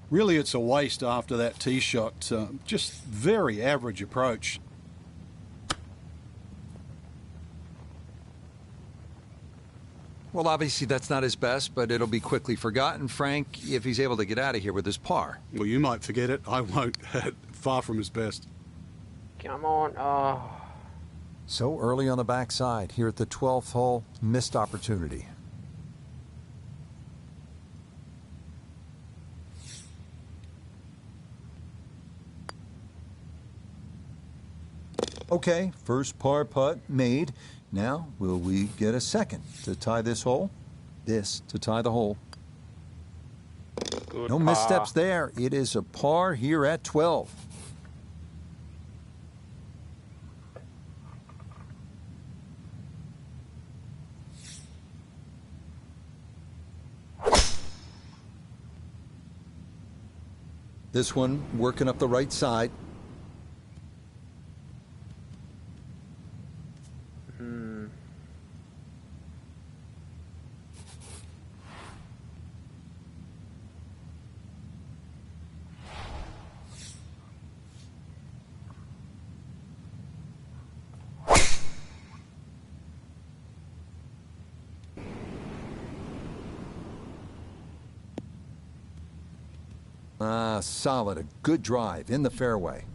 Really, it's a waste after that tee shot. Just very average approach. Well, obviously that's not his best, but it'll be quickly forgotten, Frank, if he's able to get out of here with his par. Well, you might forget it. I won't. Far from his best. Come on. Oh. So early on the backside here at the 12th hole, missed opportunity. Okay, first par putt made. Now, will we get a second to tie this hole? This to tie the hole. Good No par. missteps there. It is a par here at 12. This one working up the right side. Solid. A good drive in the fairway.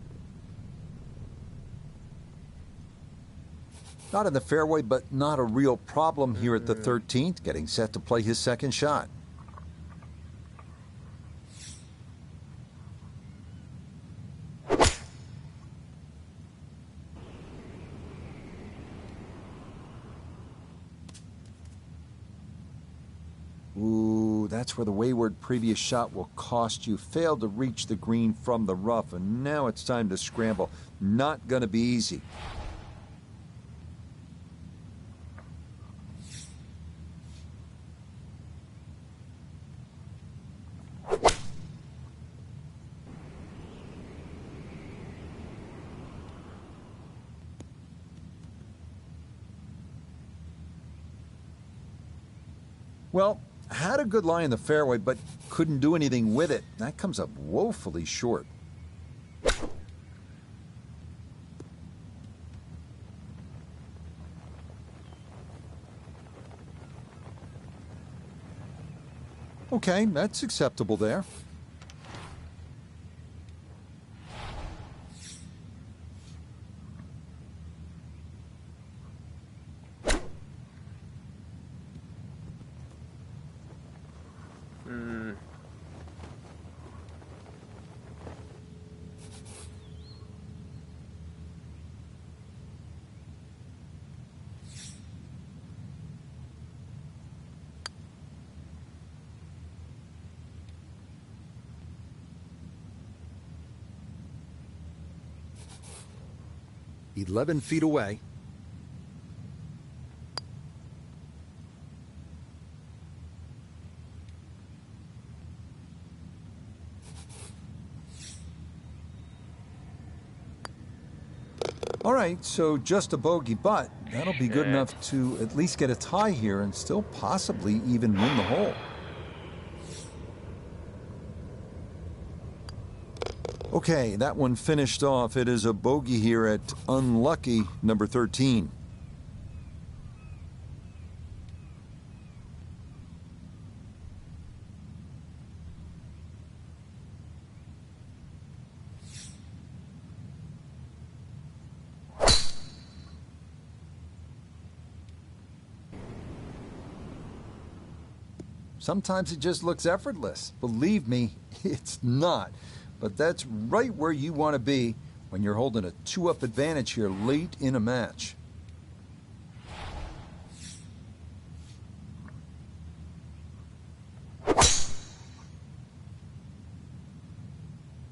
Not in the fairway, but not a real problem here at the 13th, getting set to play his second shot. Ooh, that's where the wayward previous shot will cost you. Failed to reach the green from the rough, and now it's time to scramble. Not going to be easy. Well, had a good lie in the fairway, but couldn't do anything with it. That comes up woefully short. Okay, that's acceptable there. "11 feet away." All right, so just a bogey, but that'll be good enough to at least get a tie here and still possibly even win the hole. Okay, that one finished off. It is a bogey here at unlucky number 13. Sometimes it just looks effortless. Believe me, it's not. But that's right where you want to be when you're holding a 2-up advantage here late in a match.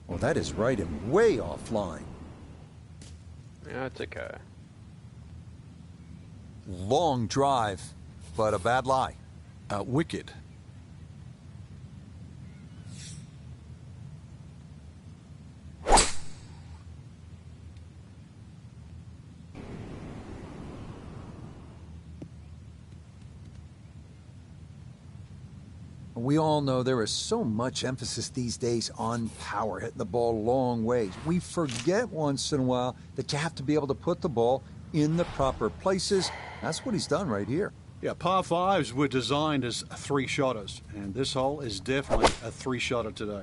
Well, that is right and way offline. Yeah, it's okay. Long drive, but a bad lie. Wicked. We all know there is so much emphasis these days on power, hitting the ball long ways. We forget once in a while that you have to be able to put the ball in the proper places. That's what he's done right here. Yeah, par fives were designed as three-shotters, and this hole is definitely a three-shotter today.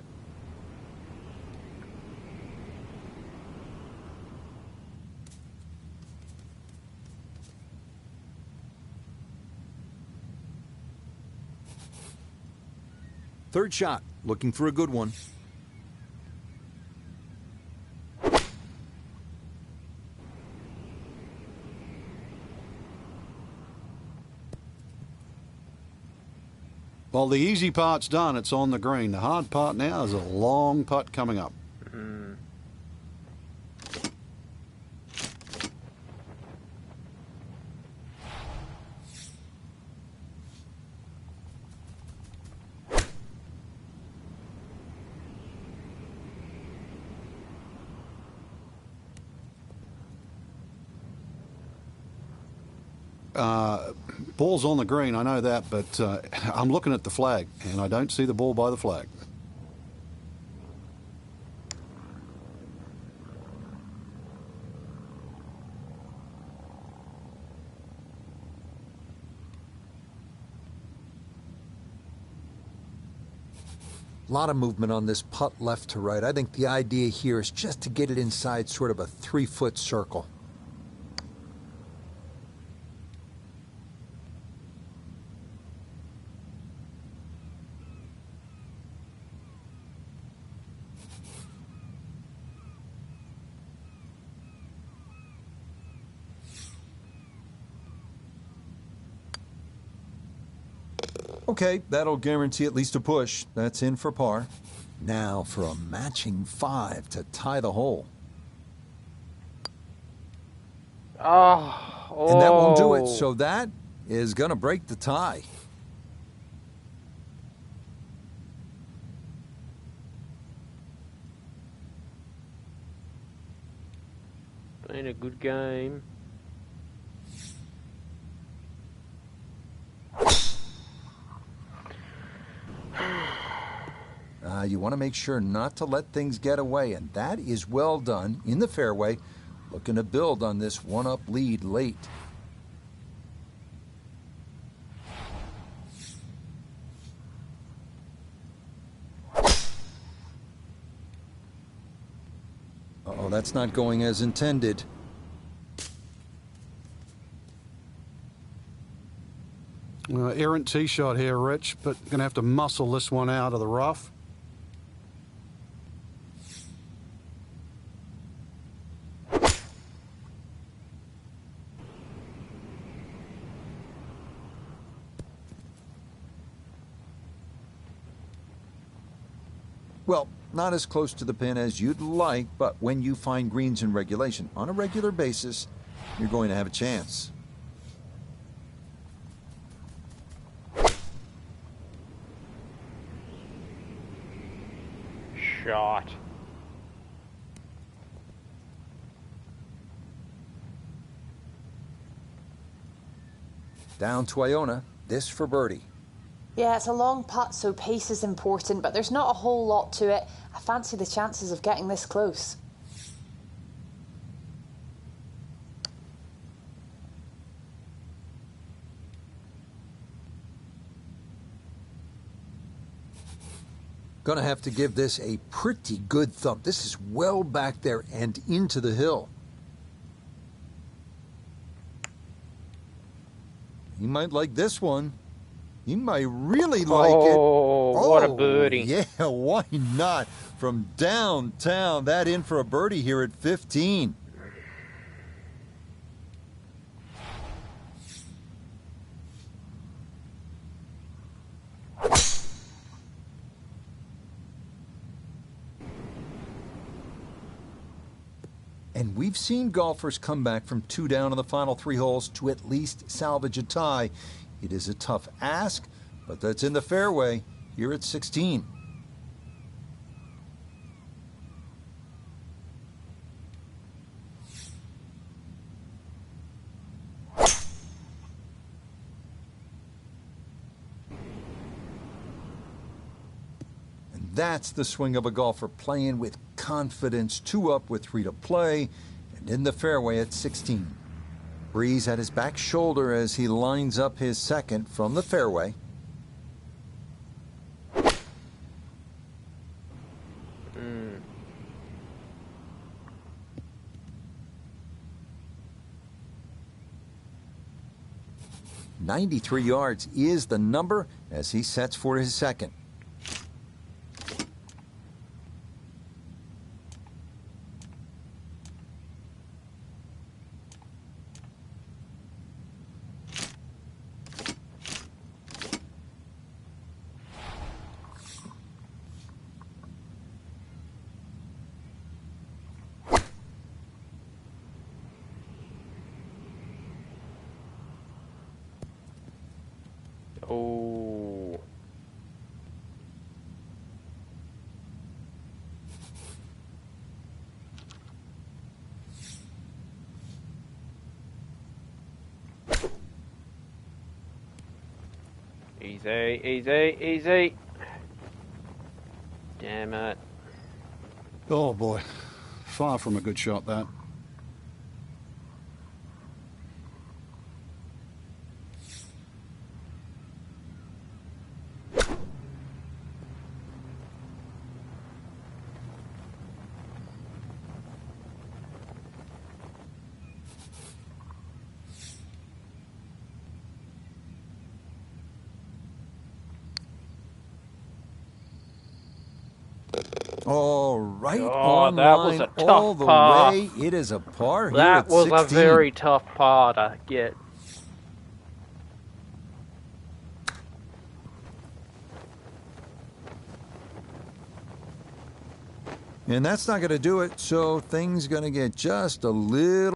Third shot, looking for a good one. Well, the easy part's done. It's on the green. The hard part now is a long putt coming up. Ball's on the green, I know that, but I'm looking at the flag, and I don't see the ball by the flag. A lot of movement on this putt left to right. I think the idea here is just to get it inside sort of a 3-foot circle. Okay, that'll guarantee at least a push. That's in for par. Now for a matching 5 to tie the hole. Oh. And that won't do it, so that is going to break the tie. Been a good game. You want to make sure not to let things get away, and that is well done in the fairway. Looking to build on this one-up lead late. Uh-oh, that's not going as intended. Errant tee shot here, Rich, but going to have to muscle this one out of the rough. Well, not as close to the pin as you'd like, but when you find greens in regulation on a regular basis, you're going to have a chance. Shot. Down to Iona, this for birdie. Yeah, it's a long putt, so pace is important, but there's not a whole lot to it. I fancy the chances of getting this close. Gonna have to give this a pretty good thump. This is well back there and into the hill. He might like this one. He might really like it. Oh, what a birdie. Yeah, why not? From downtown, that in for a birdie here at 15. And we've seen golfers come back from 2 down in the final 3 holes to at least salvage a tie. It is a tough ask, but that's in the fairway here at 16. And that's the swing of a golfer playing with confidence. 2 up with 3 to play, and in the fairway at 16. breeze at his back shoulder as he lines up his second from the fairway. Mm. 93 yards is the number as he sets for his second. Oh. Easy, easy, easy. Damn it. Oh boy, far from a good shot that. All right, Oh, that was online a all tough the par. way. It is a par here That at was 16. a very tough par to get. And that's not going to do it, so things going to get just a little...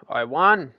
I won.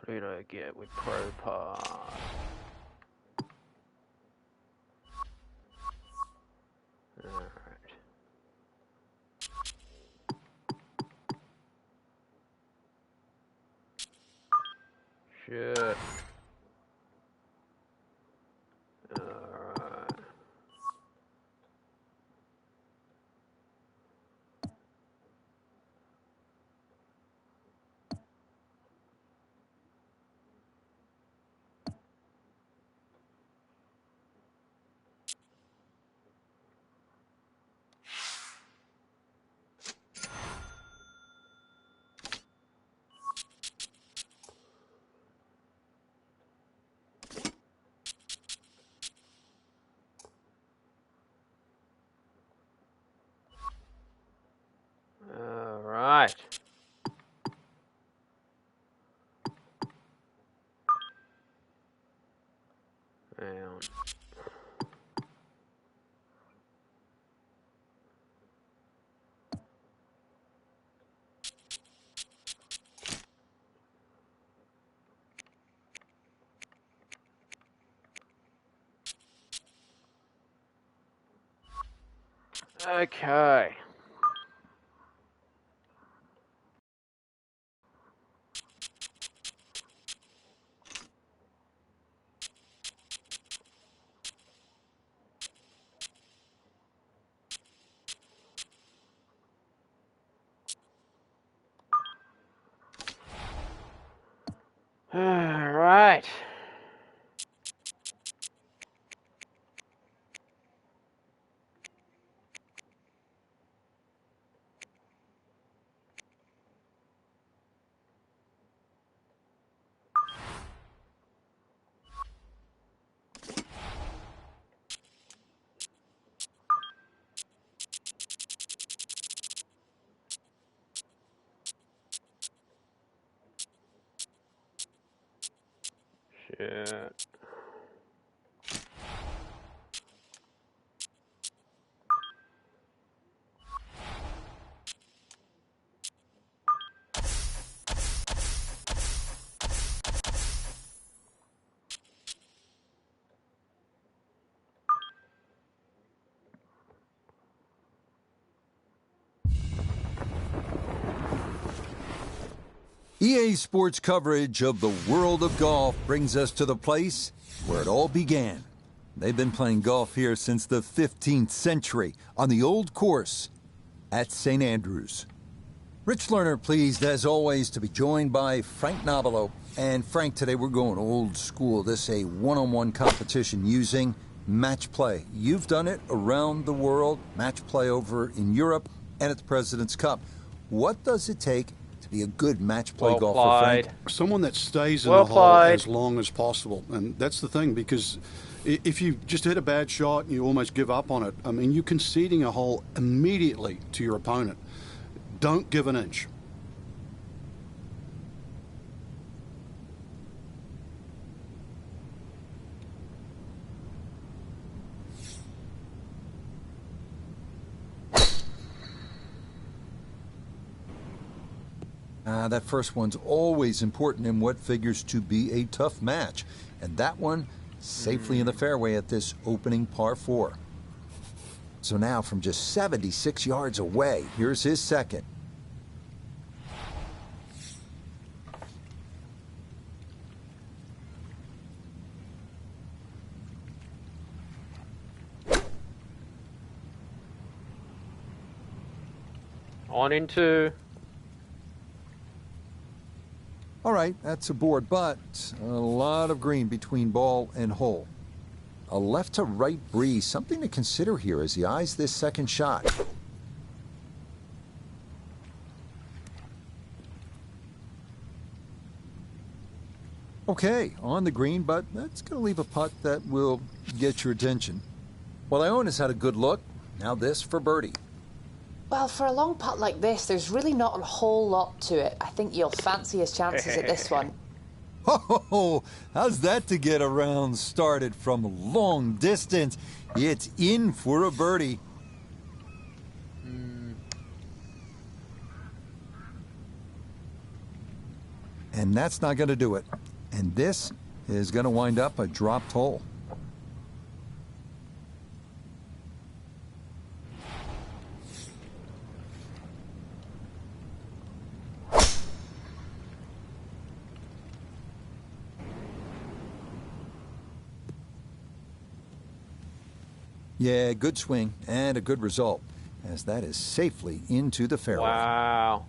What did I get with pro par? Alright. Shit. Alright. Alright. Down. Okay. Alright. Yeah. EA Sports coverage of the world of golf brings us to the place where it all began. They've been playing golf here since the 15th century on the old course at St. Andrews. Rich Lerner, pleased as always to be joined by Frank Nobilo. And Frank, today we're going old school. This is a one-on-one competition using match play. You've done it around the world, match play over in Europe and at the President's Cup. What does it take to be a good match play golfer, Frank? Someone that stays in the hole as long as possible. And that's the thing, because if you just hit a bad shot and you almost give up on it, I mean, you're conceding a hole immediately to your opponent. Don't give an inch. That first one's always important in what figures to be a tough match. And that one safely in the fairway at this opening par 4. So now from just 76 yards away, here's his second. On into. All right, that's a board, but a lot of green between ball and hole. A left to right breeze, something to consider here as he eyes this second shot. Okay, on the green, but that's going to leave a putt that will get your attention. Well, Iona's had a good look. Now this for birdie. Well, for a long putt like this, there's really not a whole lot to it. I think you'll fancy his chances at this one. Oh, how's that to get a round started from long distance? It's in for a birdie. And that's not going to do it. And this is going to wind up a dropped hole. Yeah, good swing and a good result, as that is safely into the fairway. Wow.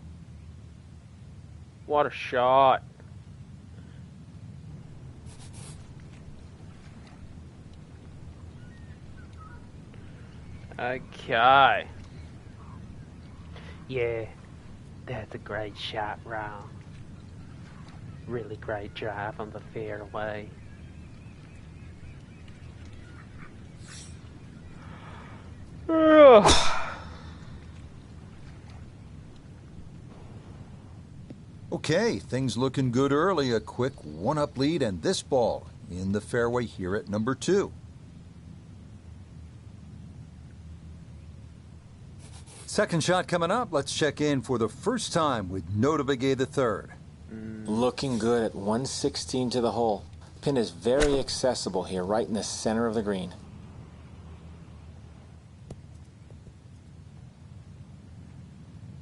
What a shot. Okay. Yeah, that's a great shot, Ron. Really great drive on the fairway. Okay, things looking good early. A quick one-up lead, and this ball in the fairway here at number 2. Second shot coming up. Let's check in for the first time with Nota Begay III. Looking good at 116 to the hole. Pin is very accessible here, right in the center of the green.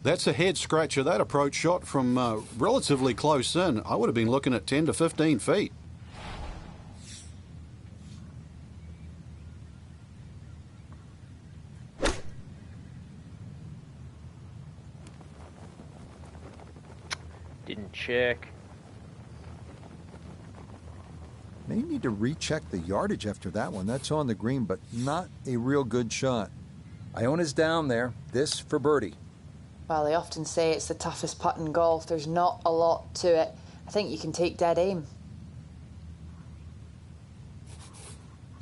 That's a head scratcher. That approach shot from relatively close in. I would have been looking at 10 to 15 feet. Didn't check. May need to recheck the yardage after that one. That's on the green, but not a real good shot. Iona's down there. This for birdie. Well, they often say it's the toughest putt in golf. There's not a lot to it. I think you can take dead aim.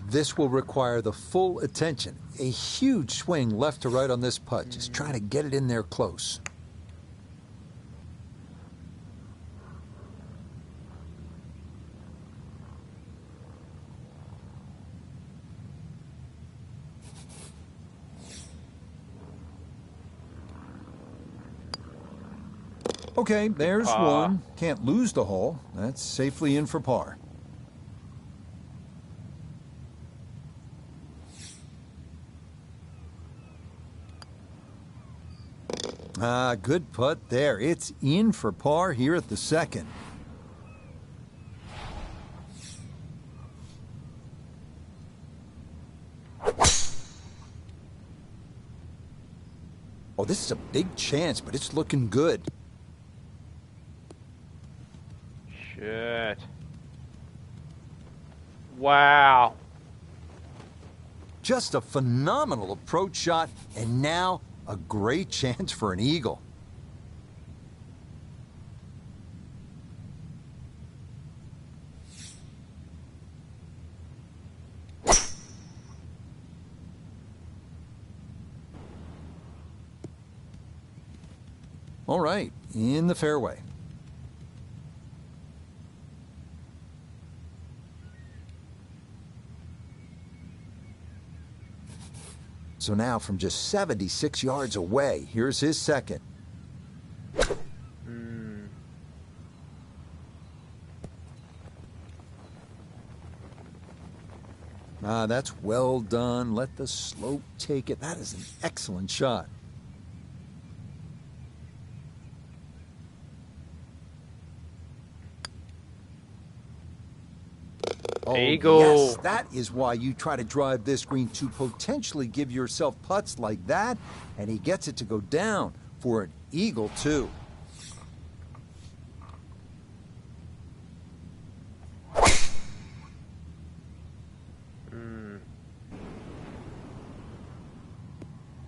This will require the full attention. A huge swing left to right on this putt. Just trying to get it in there close. Okay, there's par. one. Can't lose the hole. That's safely in for par. Ah, good putt there. It's in for par here at the second. Oh, this is a big chance, but it's looking good. Shit. Wow. Just a phenomenal approach shot, and now a great chance for an eagle. All right, in the fairway. So now from just 76 yards away, here's his second. Ah, that's well done. Let the slope take it. That is an excellent shot. Oh, Eagle. yes, that is why you try to drive this green, to potentially give yourself putts like that, and he gets it to go down for an eagle, too.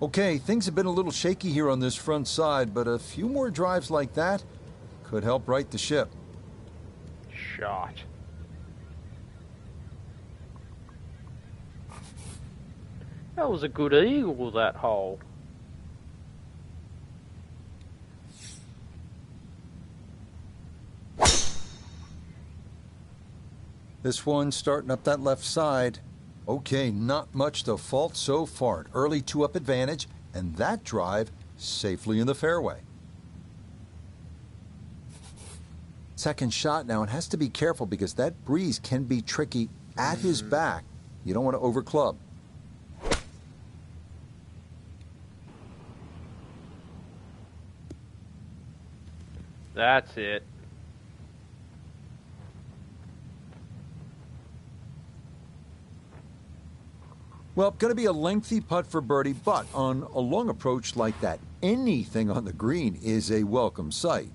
Okay, things have been a little shaky here on this front side, but a few more drives like that could help right the ship. Shot. That was a good eagle, that hole. This one starting up that left side. Okay, not much to fault so far. An early two-up advantage, and that drive safely in the fairway. Second shot now, and has to be careful because that breeze can be tricky at his back. You don't want to overclub. That's it. Well, going to be a lengthy putt for birdie, but on a long approach like that, anything on the green is a welcome sight.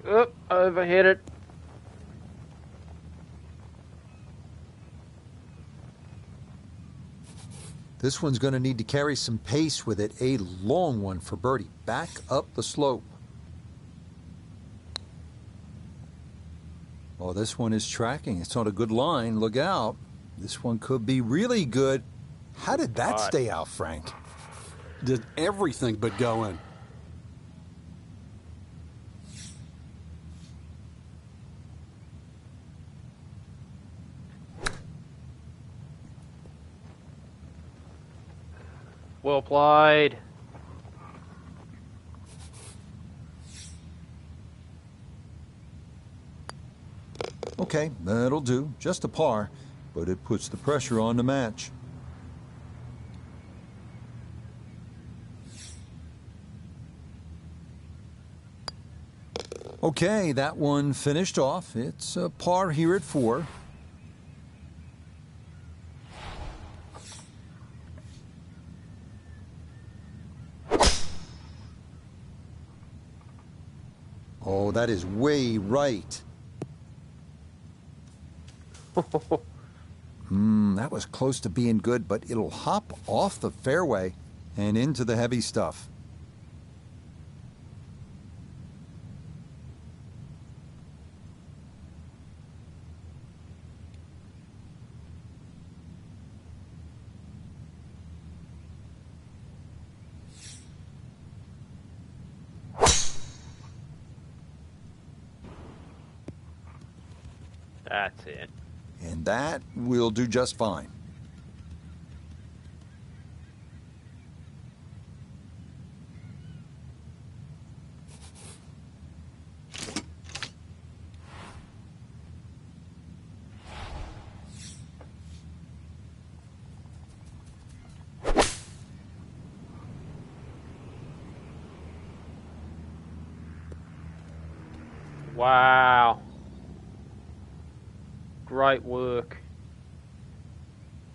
Oop, overhit it. This one's going to need to carry some pace with it. A long one for birdie. Back up the slope. Oh, this one is tracking. It's on a good line. Look out. This one could be really good. How did that stay out, Frank? Did everything but go in. Well played. Okay, that'll do. Just a par, but it puts the pressure on to match. Okay, that one finished off. It's a par here at 4. Oh, that is way right. That was close to being good, but it'll hop off the fairway and into the heavy stuff. That's it. And that will do just fine. Wow. Great work.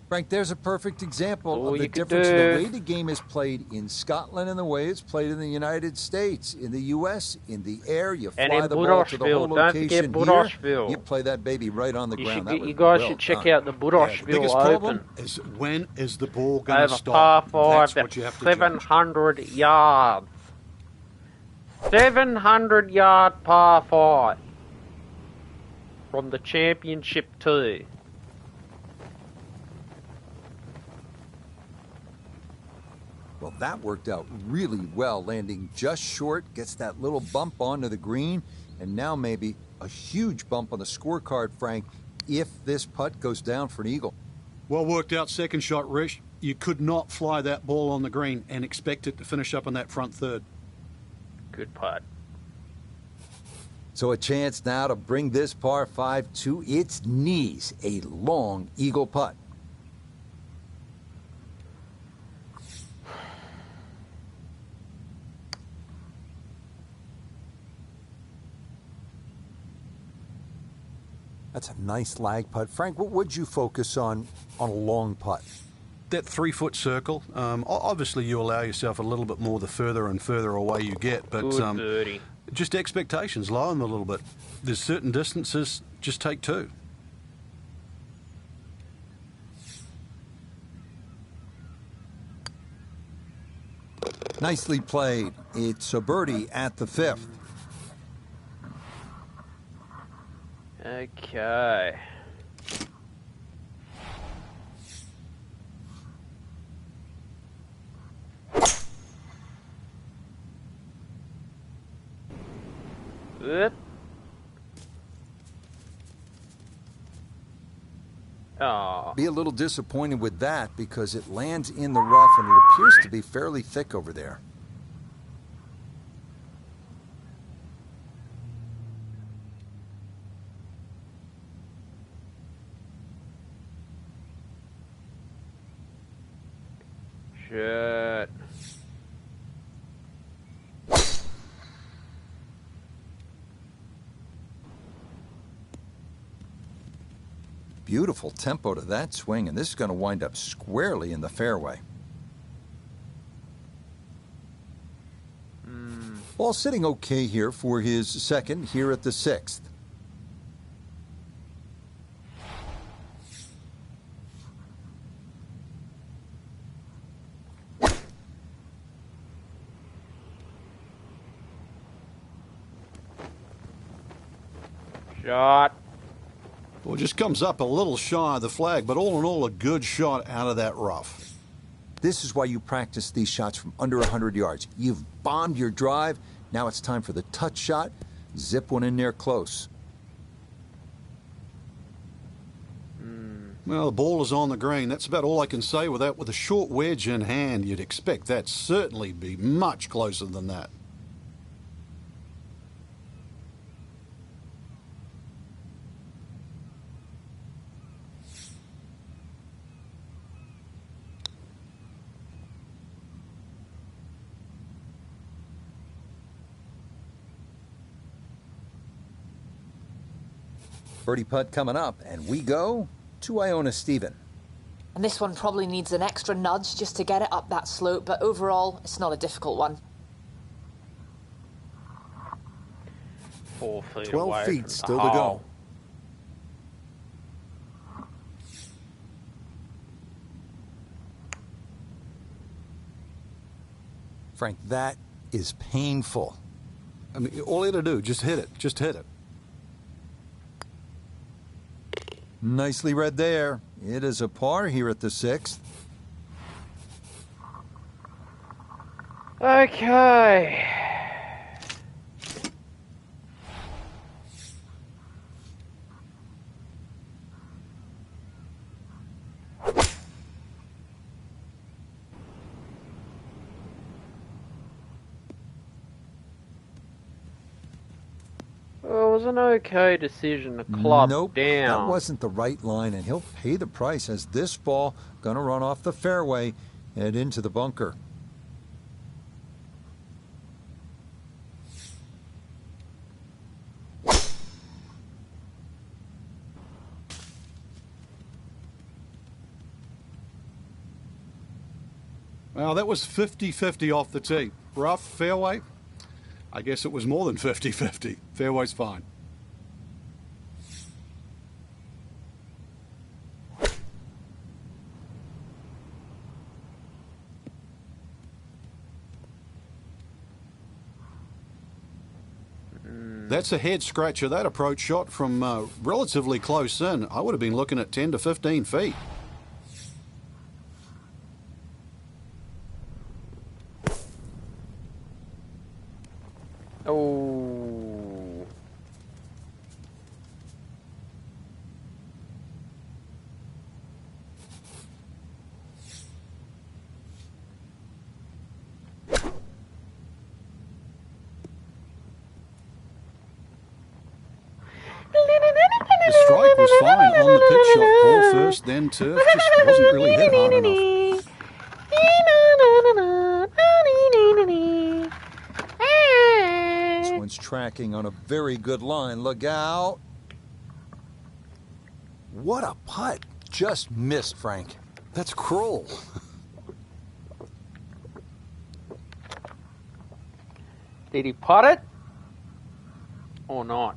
Frank, there's a perfect example All of the you could difference in the do. way the game is played in Scotland and the way it's played in the United States. In the U.S., in the air, you And fly in the ball to the whole Budashville. Don't forget location. Here, Budashville. you play that baby right on the ground. That was You guys well should check done. out the Yeah, Budashville the biggest Open. problem is when is the ball going to Over stop? par 5, That's that's what you have to judge. 700 yards. 700-yard par 5. From the championship tee. Well, that worked out really well, landing just short, gets that little bump onto the green, and now maybe a huge bump on the scorecard, Frank, if this putt goes down for an eagle. Well worked out second shot, Rich. You could not fly that ball on the green and expect it to finish up in that front third. Good putt. So a chance now to bring this par 5 to its knees, a long eagle putt. That's a nice lag putt. Frank, what would you focus on a long putt? That 3-foot circle, obviously you allow yourself a little bit more the further and further away you get, but Good birdie. just expectations, lower them a little bit. There's certain distances, just take 2. Nicely played. It's a birdie at the 5th. Okay. Oop. Oh. Be a little disappointed with that because it lands in the rough and it appears to be fairly thick over there. Shit. Beautiful tempo to that swing, and this is going to wind up squarely in the fairway. Ball sitting okay here for his second here at the 6th. Shot. Well, it just comes up a little shy of the flag, but all in all, a good shot out of that rough. This is why you practice these shots from under 100 yards. You've bombed your drive. Now it's time for the touch shot. Zip one in there close. Well, the ball is on the green. That's about all I can say with that. With a short wedge in hand, you'd expect that certainly be much closer than that. Birdie putt coming up, and we go to Iona Stephen. And this one probably needs an extra nudge just to get it up that slope, but overall, it's not a difficult one. 4 feet 12 away feet from the still to go. hole. Frank, that is painful. I mean, all you had to do, just hit it. Just hit it. Nicely read there. It is a par here at the 6th. Okay. was an okay decision to club Nope, down. that wasn't the right line, and he'll pay the price as this ball gonna run off the fairway and into the bunker. Well, that was 50-50 off the tee. Rough, fairway? I guess it was more than 50-50. Fairway's fine. That's a head scratcher. That approach shot from relatively close in. I would have been looking at 10 to 15 feet. Oh. The strike was fine on the pitch shot. Ball first, then turf. Just wasn't really hit hard enough. This one's tracking on a very good line. Look out. What a putt. Just missed, Frank. That's cruel. Did he putt it? Or not?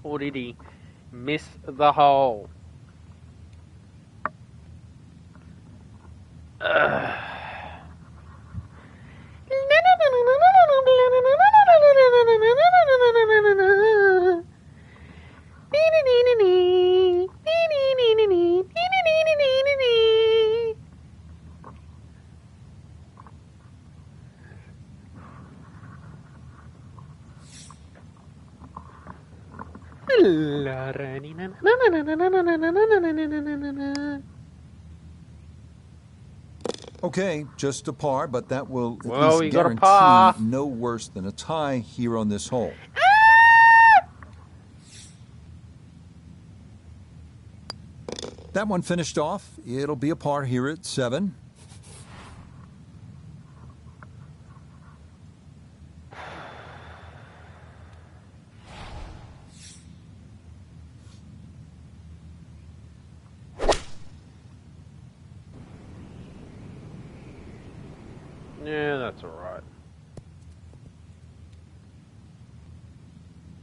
Or did he miss the hole? Okay, just a par, but that will at Well, least we got a guarantee par. no worse than a tie here on this hole. That one finished off. It'll be a par here at 7. Yeah, that's all right.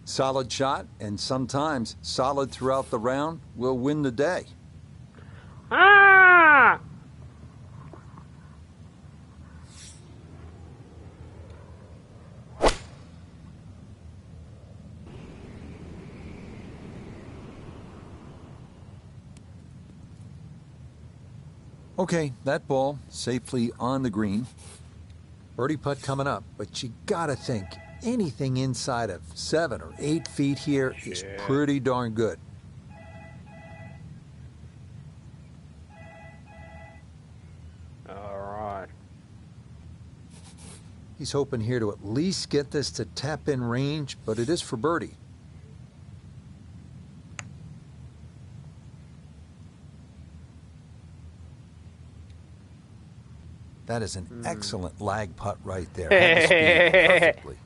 Solid shot, and sometimes solid throughout the round will win the day. Ah! Okay, that ball safely on the green. Birdie putt coming up, but you gotta think anything inside of 7 or 8 feet here is pretty darn good. All right. He's hoping here to at least get this to tap in range, but it is for birdie. That is an excellent lag putt right there. Had to speed it perfectly.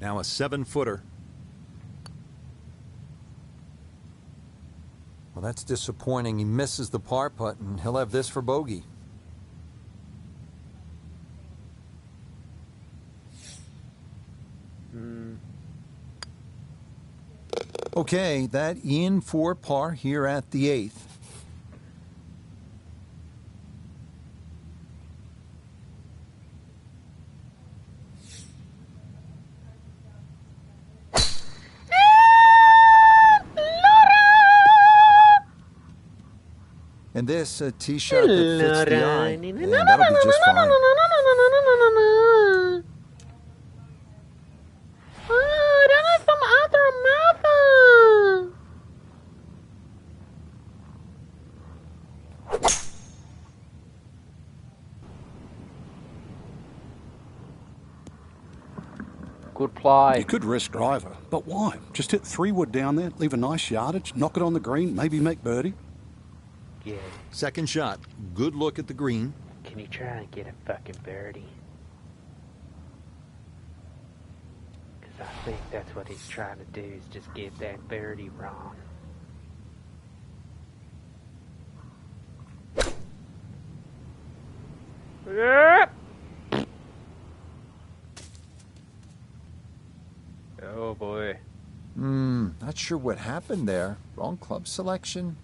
Now a 7-footer. Well, that's disappointing. He misses the par putt, and he'll have this for bogey. Okay, that in for par here at the 8th. And this tee shot that fits the eye, and that'll be just fine. Good play. You could risk driver, but why? Just hit 3-wood down there, leave a nice yardage, knock it on the green, maybe make birdie. Yeah. Second shot. Good look at the green. Can you try and get a fucking birdie? Because I think that's what he's trying to do, is just get that birdie wrong. Yep. Oh boy. Not sure what happened there. Wrong club selection,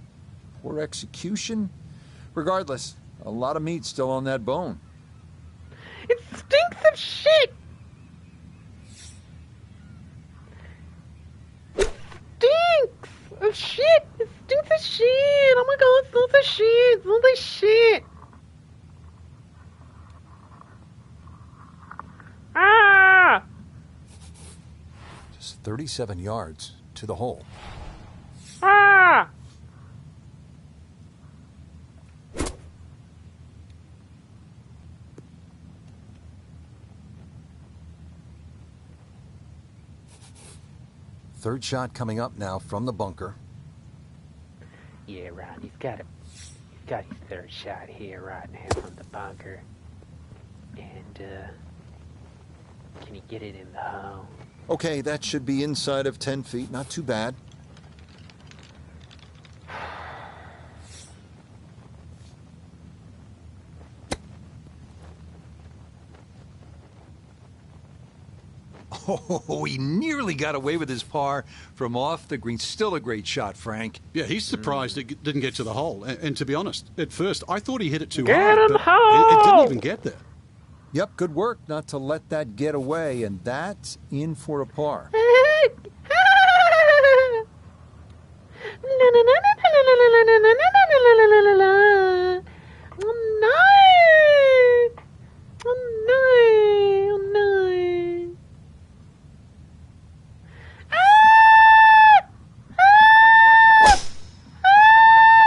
poor execution. Regardless, a lot of meat still on that bone. It stinks of shit! It stinks of shit! It stinks of shit! Oh my god, it smells of shit! It smells of shit! Ah! Just 37 yards to the hole. Ah! Third shot coming up now from the bunker. Yeah, Ron, he's got his third shot here right now from the bunker. And, can he get it in the hole? Okay, that should be inside of 10 feet. Not too bad. Oh, he nearly got away with his par from off the green. Still a great shot, Frank. Yeah, he's surprised it didn't get to the hole. And to be honest, at first, I thought he hit it too Get hard, him but home! it didn't even get there. Yep, good work not to let that get away, and that's in for a par.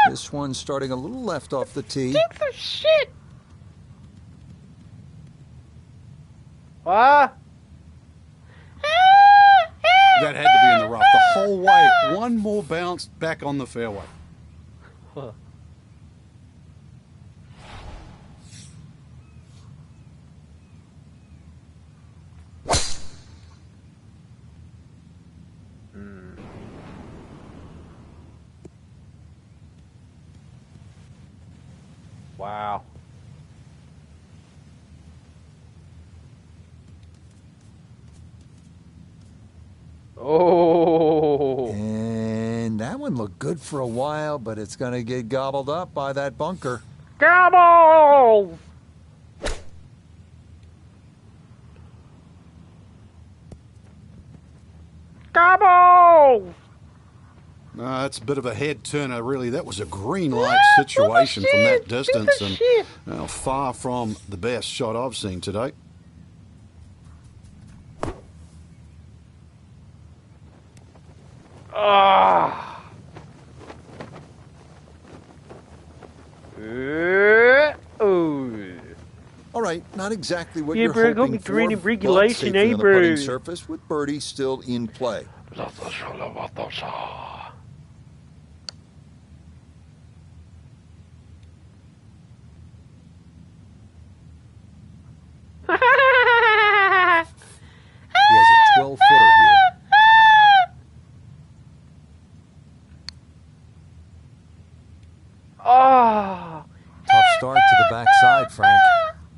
This one's starting a little left off the tee. Stinks of shit! What? That had to be in the rough the whole way. One more bounce back on the fairway. Huh. Wow. Oh. And that one looked good for a while, but it's going to get gobbled up by that bunker. Gobbles! Gobbles! No, that's a bit of a head turner, really. That was a green light situation from that distance, and far from the best shot I've seen today. Ah. All right, not exactly what Yeah, you're bro, hoping got me for, green in but regulation, safely on the bro. putting surface with birdie still in play. He has a 12-footer here. Oh. Tough start to the backside, Frank.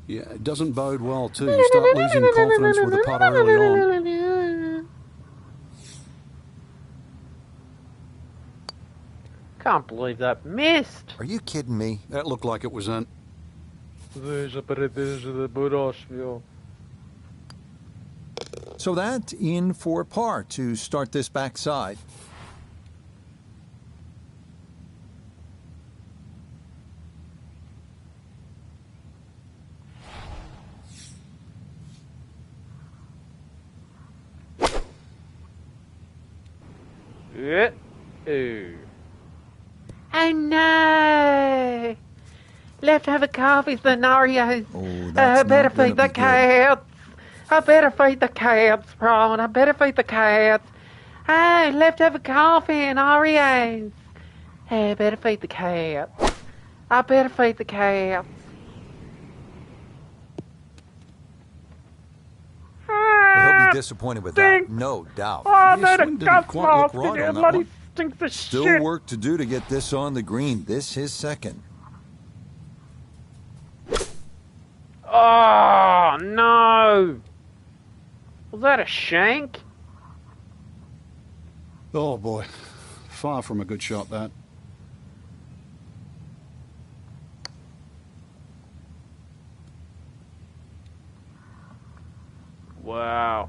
Yeah, it doesn't bode well, too. You start losing confidence with a putter early on. Can't believe that missed. Are you kidding me? That looked like it was in. So that in for par to start this backside. Yeah. Oh no! Left over coffee scenario. Oh, that's better not gonna feed the be good. cats. I better feed the cats, Ron. I better feed the cats. Hey, leftover coffee and Oreos. Hey, I better feed the cats. I better feed the cats. Well, he'll be disappointed with that, Stinks. no doubt. Oh, This that one a didn't gut quite look mask right again. on that Bloody one. stinks of Still shit. work to do to get this on the green. This his second. Oh, no. Was that a shank? Oh boy, far from a good shot, that. Wow.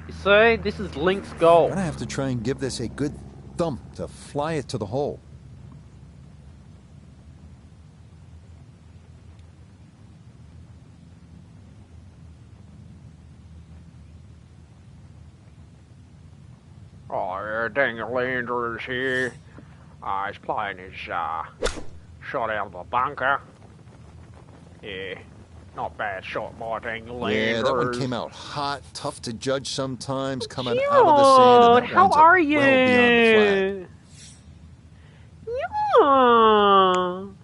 You see, this is links golf. Gonna have to try and give this a good thump to fly it to the hole. Oh, yeah, Daniel Andrews here. He's playing his shot out of the bunker. Yeah, not bad shot by Daniel Andrews. Yeah, that one came out hot, tough to judge sometimes, coming out of the sand. And that How winds up are you? well beyond the flag.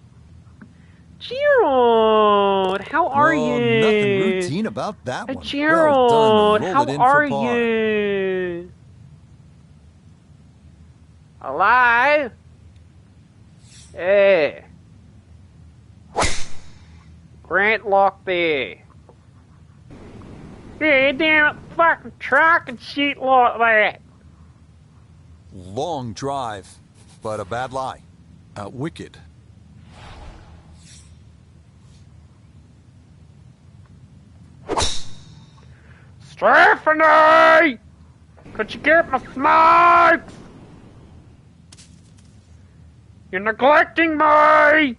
Gerald, how are Well, you? nothing routine about that one. Gerald, well done to roll how it in are for par. you? Alive? Yeah. Grant lock there. Yeah, damn it, fucking truck and shit like that. Long drive, but a bad lie. Wicked. Stephanie! Could you get my smokes? You're neglecting me!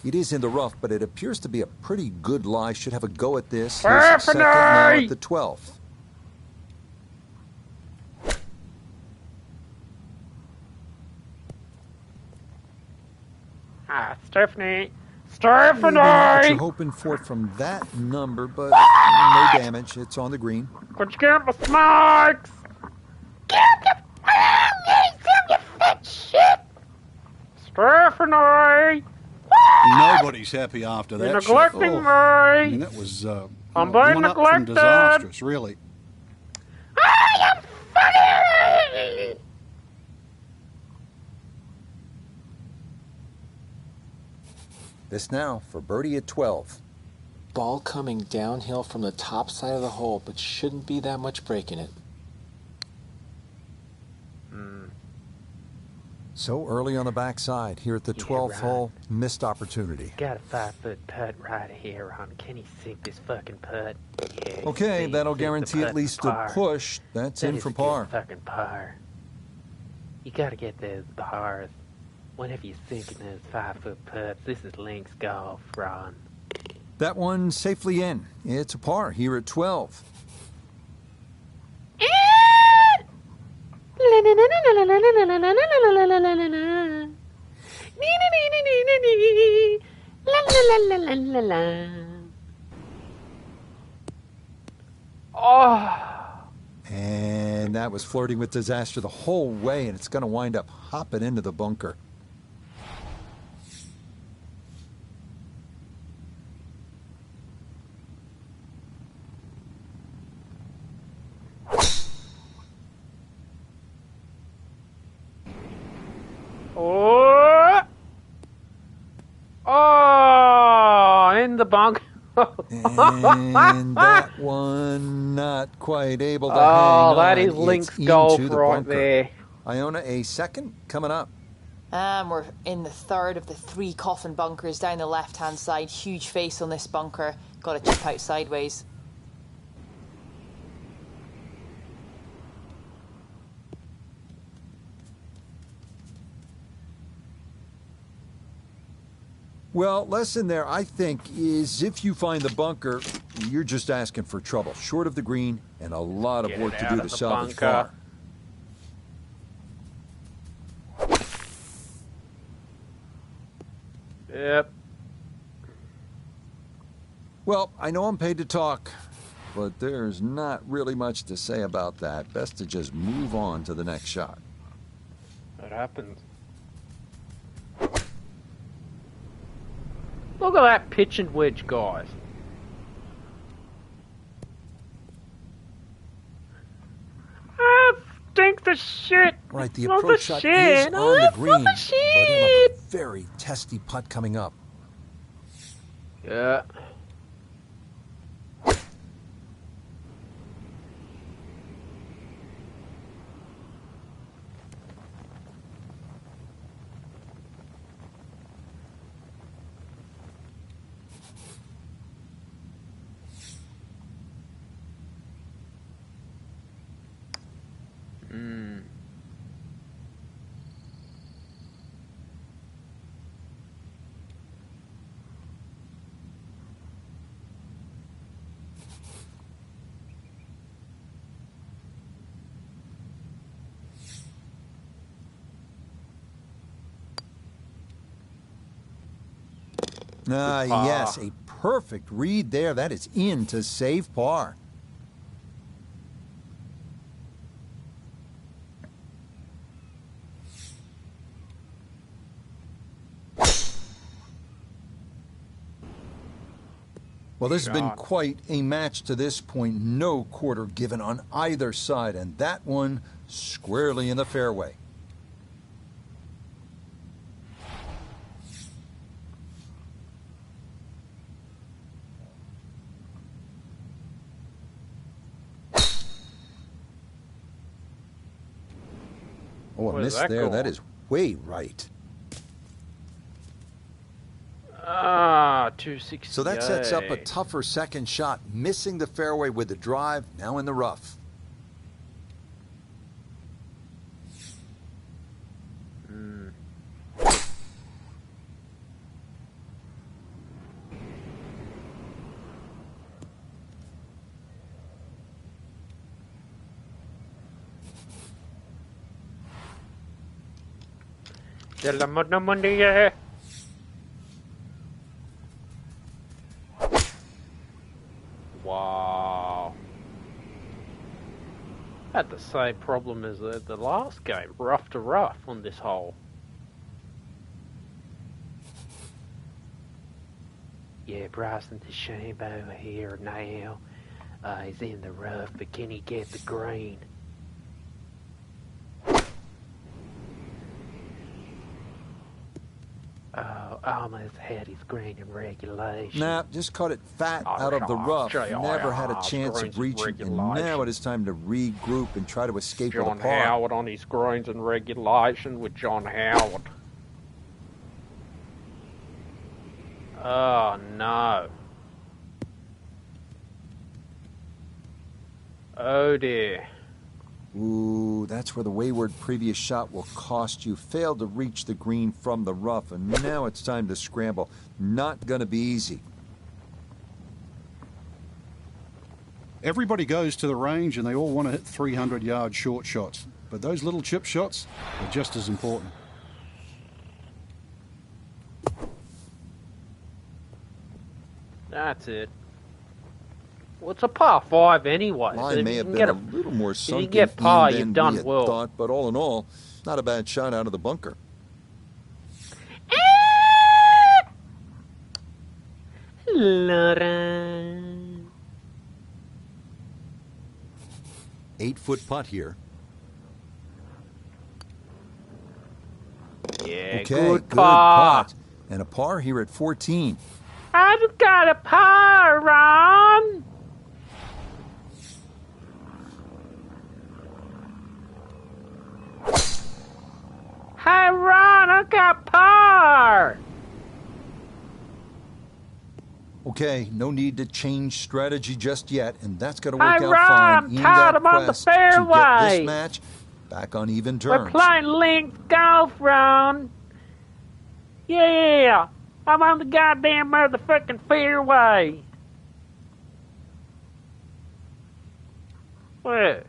It is in the rough, but it appears to be a pretty good lie. Should have a go at this. Here's second now at the 12th. Stephanie! Maybe not what Stephanie! you're hoping for from that number, but no damage. It's on the green. Could you get my smokes? Get the fat shit! Stephanie! Nobody's happy after that. You're shit. neglecting me! I mean, that was I'm being one up from neglected. disastrous, really. I am funny! This now for birdie at 12. Ball coming downhill from the top side of the hole, but shouldn't be that much break in it. So early on the backside here at the 12th hole, missed opportunity. Got a 5-foot putt right here, Ron. Can he sink this fucking putt? Yeah, Okay, see, that'll sink the guarantee putt at least for a par. push. That's That in is for a good par. fucking par. You gotta get those bars. Whenever you're sinking those 5-foot putts, this is links golf, Ron. That one safely in. It's a par here at 12. Oh, And that was flirting with disaster the whole way, and it's going to wind up hopping into the bunker. in the bunk. And that one not quite able to hang on. That is It's links into golf the right bunker. there. Iona, a second coming up. And we're in the third of the 3 coffin bunkers down the left-hand side. Huge face on this bunker. Got to chip out sideways. Well, lesson there, I think, is if you find the bunker, you're just asking for trouble. Short of the green and a lot of Get work it to out do of to the salvage bunker. par. Yep. Well, I know I'm paid to talk, but there's not really much to say about that. Best to just move on to the next shot. It happens. Look at that pitch and wedge, guys. Ah, stink the shit. Right, the Not approach the shot shit. is Oh, on the that's not green, the but he'll have shit. a very testy putt coming up. Yeah. Ah, par. yes, a perfect read there. That is in to save par. Well, this has been Shot. quite a match to this point. No quarter given on either side, and that one squarely in the fairway. Oh, a Where's miss that there. That going? is way right. Ah, 260. So that sets up a tougher second shot, missing the fairway with the drive, now in the rough. Wow. Had the same problem as the last game, rough to rough on this hole. Yeah, Bryson DeChambeau here now. He's in the rough, but can he get the green? Oh, almost had his green in regulation. Nah, just caught it fat out of the rough. Never had a chance of reaching, and now it is time to regroup and try to escape with a John par. Howard on his greens in regulation with John Howard. Oh no. Oh dear. Ooh, that's where the wayward previous shot will cost you. Failed to reach the green from the rough, and now it's time to scramble. Not gonna be easy. Everybody goes to the range and they all want to hit 300-yard short shots. But those little chip shots are just as important. That's it. Well, it's a par 5 anyway. So Line if may you have can been get a little more sunken get par, in you've than done we had well. thought, but all in all, not a bad shot out of the bunker. Lauren. 8-foot putt here. Yeah, Okay, good good par. putt. And a par here at 14. I've got a par, Ron. Hey, Ron, I got par. Okay, no need to change strategy just yet, and that's going to Hey, work out Ron, fine in tied that him on the quest to get fairway. this match back on even We're terms. playing linked golf, Ron. Yeah, I'm on the goddamn motherfucking fairway. Where?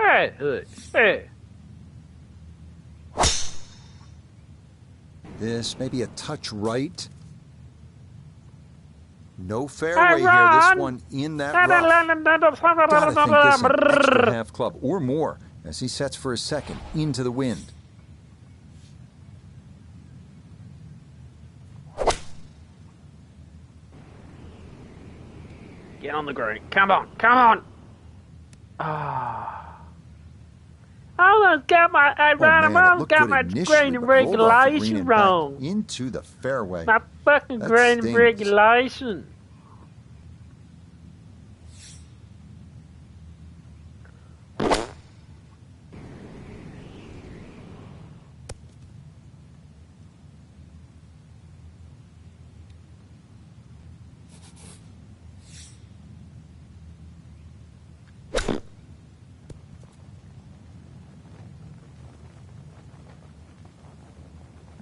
Hey. This may be a touch right. No fairway here. This one in that rough. Gotta think this an extra half club or more as he sets for his second into the wind. Get on the green. Come on, come on. Ah. I almost got my Oh man, it looked good initially, green but rolled off the green regulation and wrong. back into the fairway. My fucking That green stings. regulation.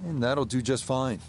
And that'll do just fine.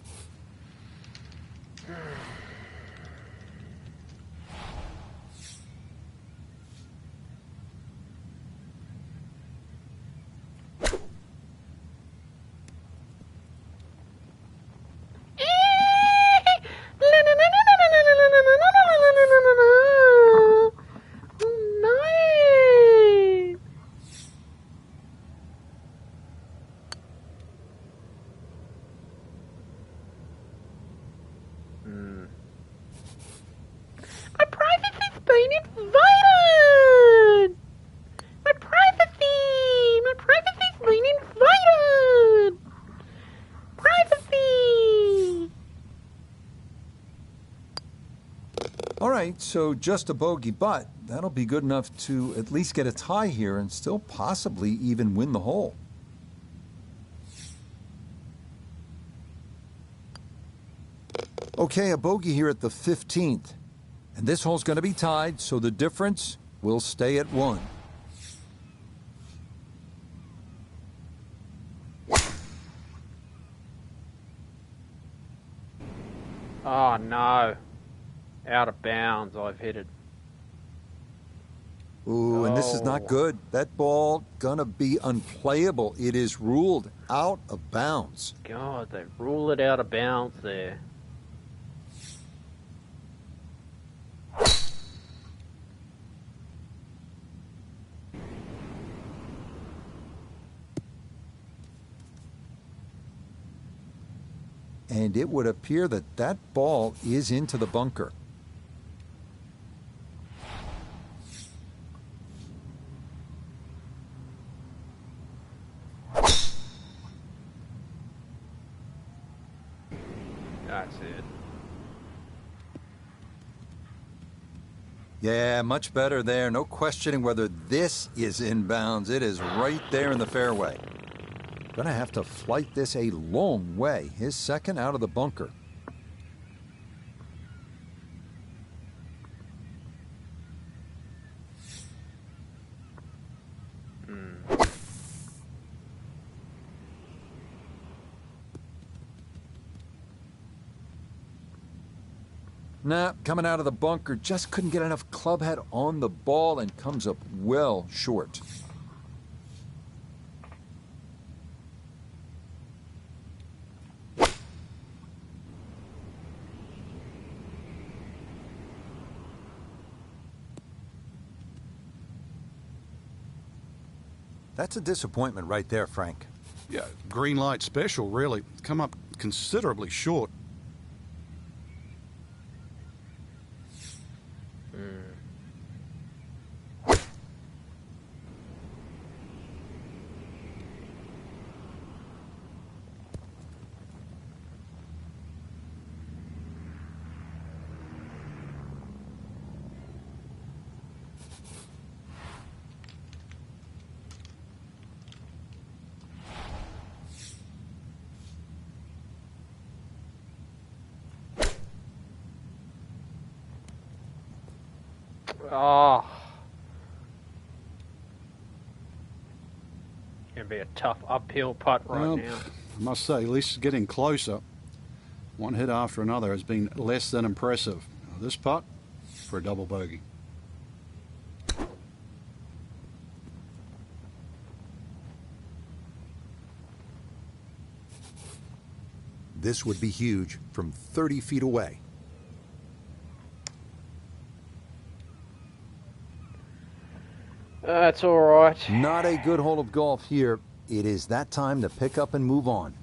My privacy's been invaded! My privacy's been invaded! Privacy! All right, so just a bogey, but that'll be good enough to at least get a tie here and still possibly even win the hole. Okay, a bogey here at the 15th. And this hole's going to be tied, so the difference will stay at 1. Oh no. Out of bounds, I've hit it. Ooh, and this is not good. That ball gonna be unplayable. It is ruled out of bounds. God, they rule it out of bounds there. And it would appear that that ball is into the bunker. That's it. Yeah, much better there. No questioning whether this is inbounds. It is right there in the fairway. Gonna have to flight this a long way. His second out of the bunker. Nah, coming out of the bunker, just couldn't get enough club head on the ball and comes up well short. That's a disappointment right there, Frank. Yeah, green light special, really. Come up considerably short. Oh. Gonna be a tough uphill putt right Well, now. I must say, at least it's getting closer. One hit after another has been less than impressive. Now, this putt for a double bogey. This would be huge from 30 feet away. That's all right. Not a good hole of golf here. It is that time to pick up and move on.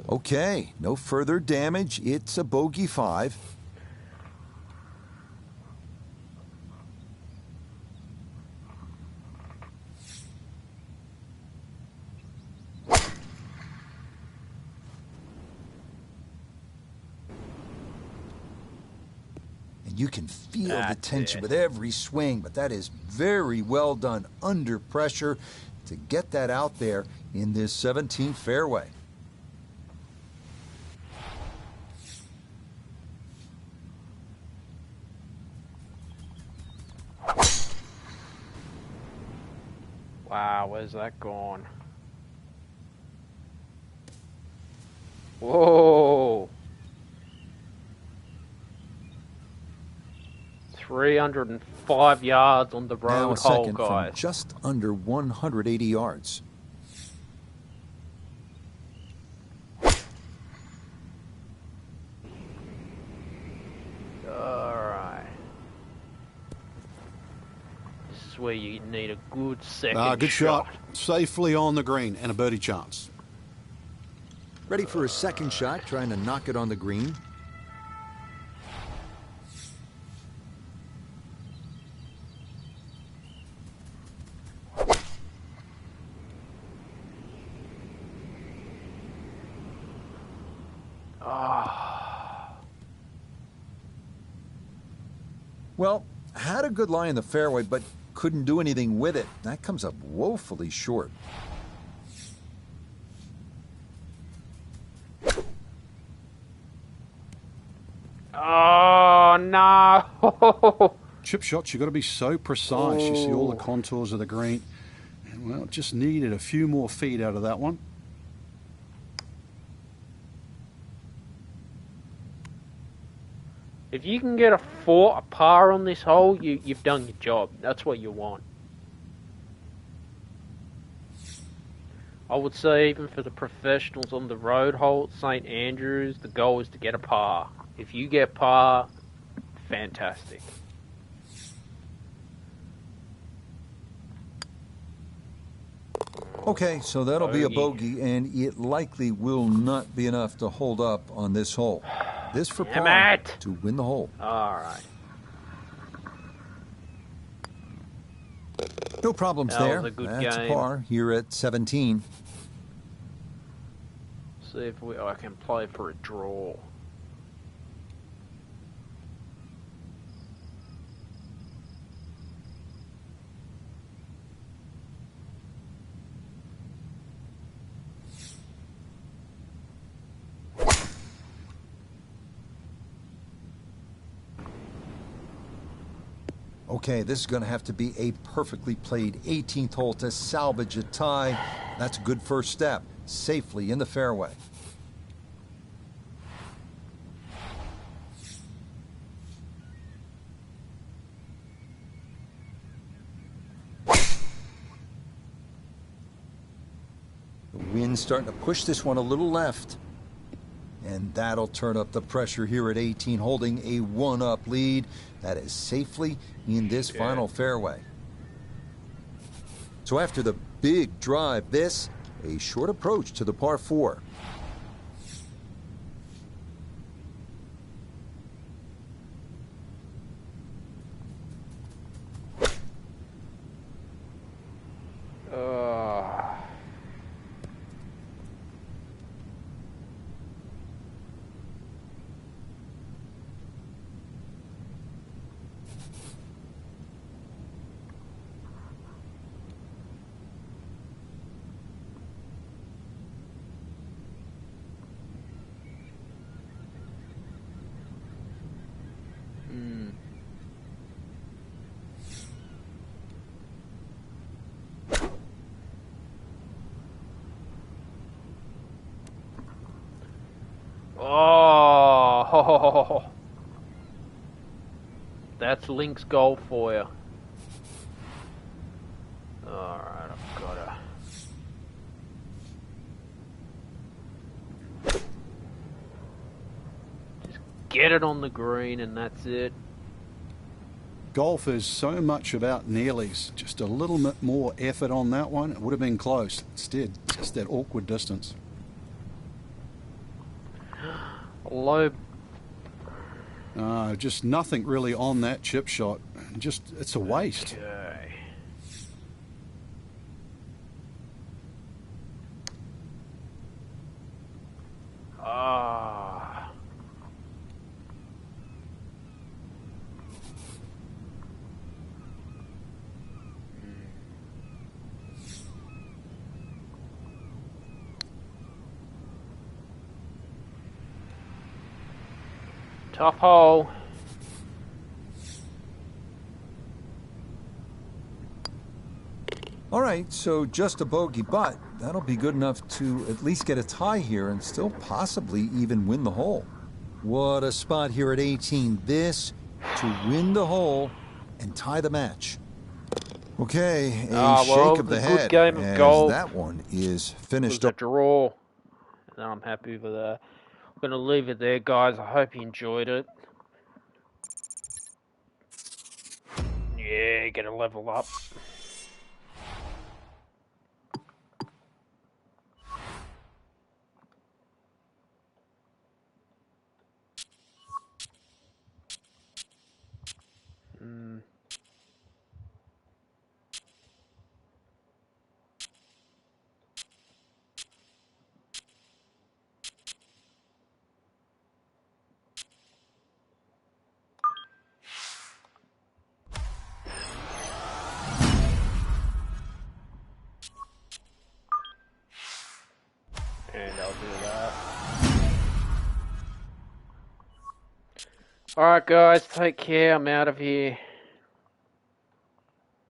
Okay, no further damage. It's a bogey 5. And you can feel the tension with every swing, but that is very well done under pressure to get that out there in this 17th fairway. Wow, where's that gone? Whoa! 305 yards on the Now road a hole, second guys. from just under 180 yards. Alright. This is where you need a good second Good shot. Safely on the green and a birdie chance. Ready for a second shot, trying to knock it on the green. Well, had a good lie in the fairway, but couldn't do anything with it. That comes up woefully short. Oh, no! Chip shots, you've got to be so precise. You see all the contours of the green. And, well, just needed a few more feet out of that one. If you can get a par on this hole, you've done your job. That's what you want. I would say even for the professionals on the road hole at St. Andrews, the goal is to get a par. If you get par, fantastic. Okay, so that'll be a bogey, and it likely will not be enough to hold up on this hole. This for par to win the hole. All right. No problems That there. was a good That's game. a par here at 17. See if I can play for a draw. Okay, this is going to have to be a perfectly played 18th hole to salvage a tie. That's a good first step. Safely in the fairway. The wind's starting to push this one a little left. And that'll turn up the pressure here at 18, holding a 1-up lead. That is safely in this final fairway. So after the big drive, this, a short approach to the par 4. Oh, that's Link's goal for you. Alright, get it on the green and that's it. Golf is so much about nearlies. Just a little bit more effort on that one, it would have been close. Instead, just that awkward distance. Low. Just nothing really on that chip shot. Just, it's a waste. Okay. Ah. Tough hole. All right, so just a bogey, but that'll be good enough to at least get a tie here and still possibly even win the hole. What a spot here at 18. This to win the hole and tie the match. Okay, a shake of the head game of as golf. that one is finished It was up. a draw. And I'm happy with that. I'm going to leave it there, guys. I hope you enjoyed it. Yeah, get a level up. And I'll do that. Alright guys, take care, I'm out of here.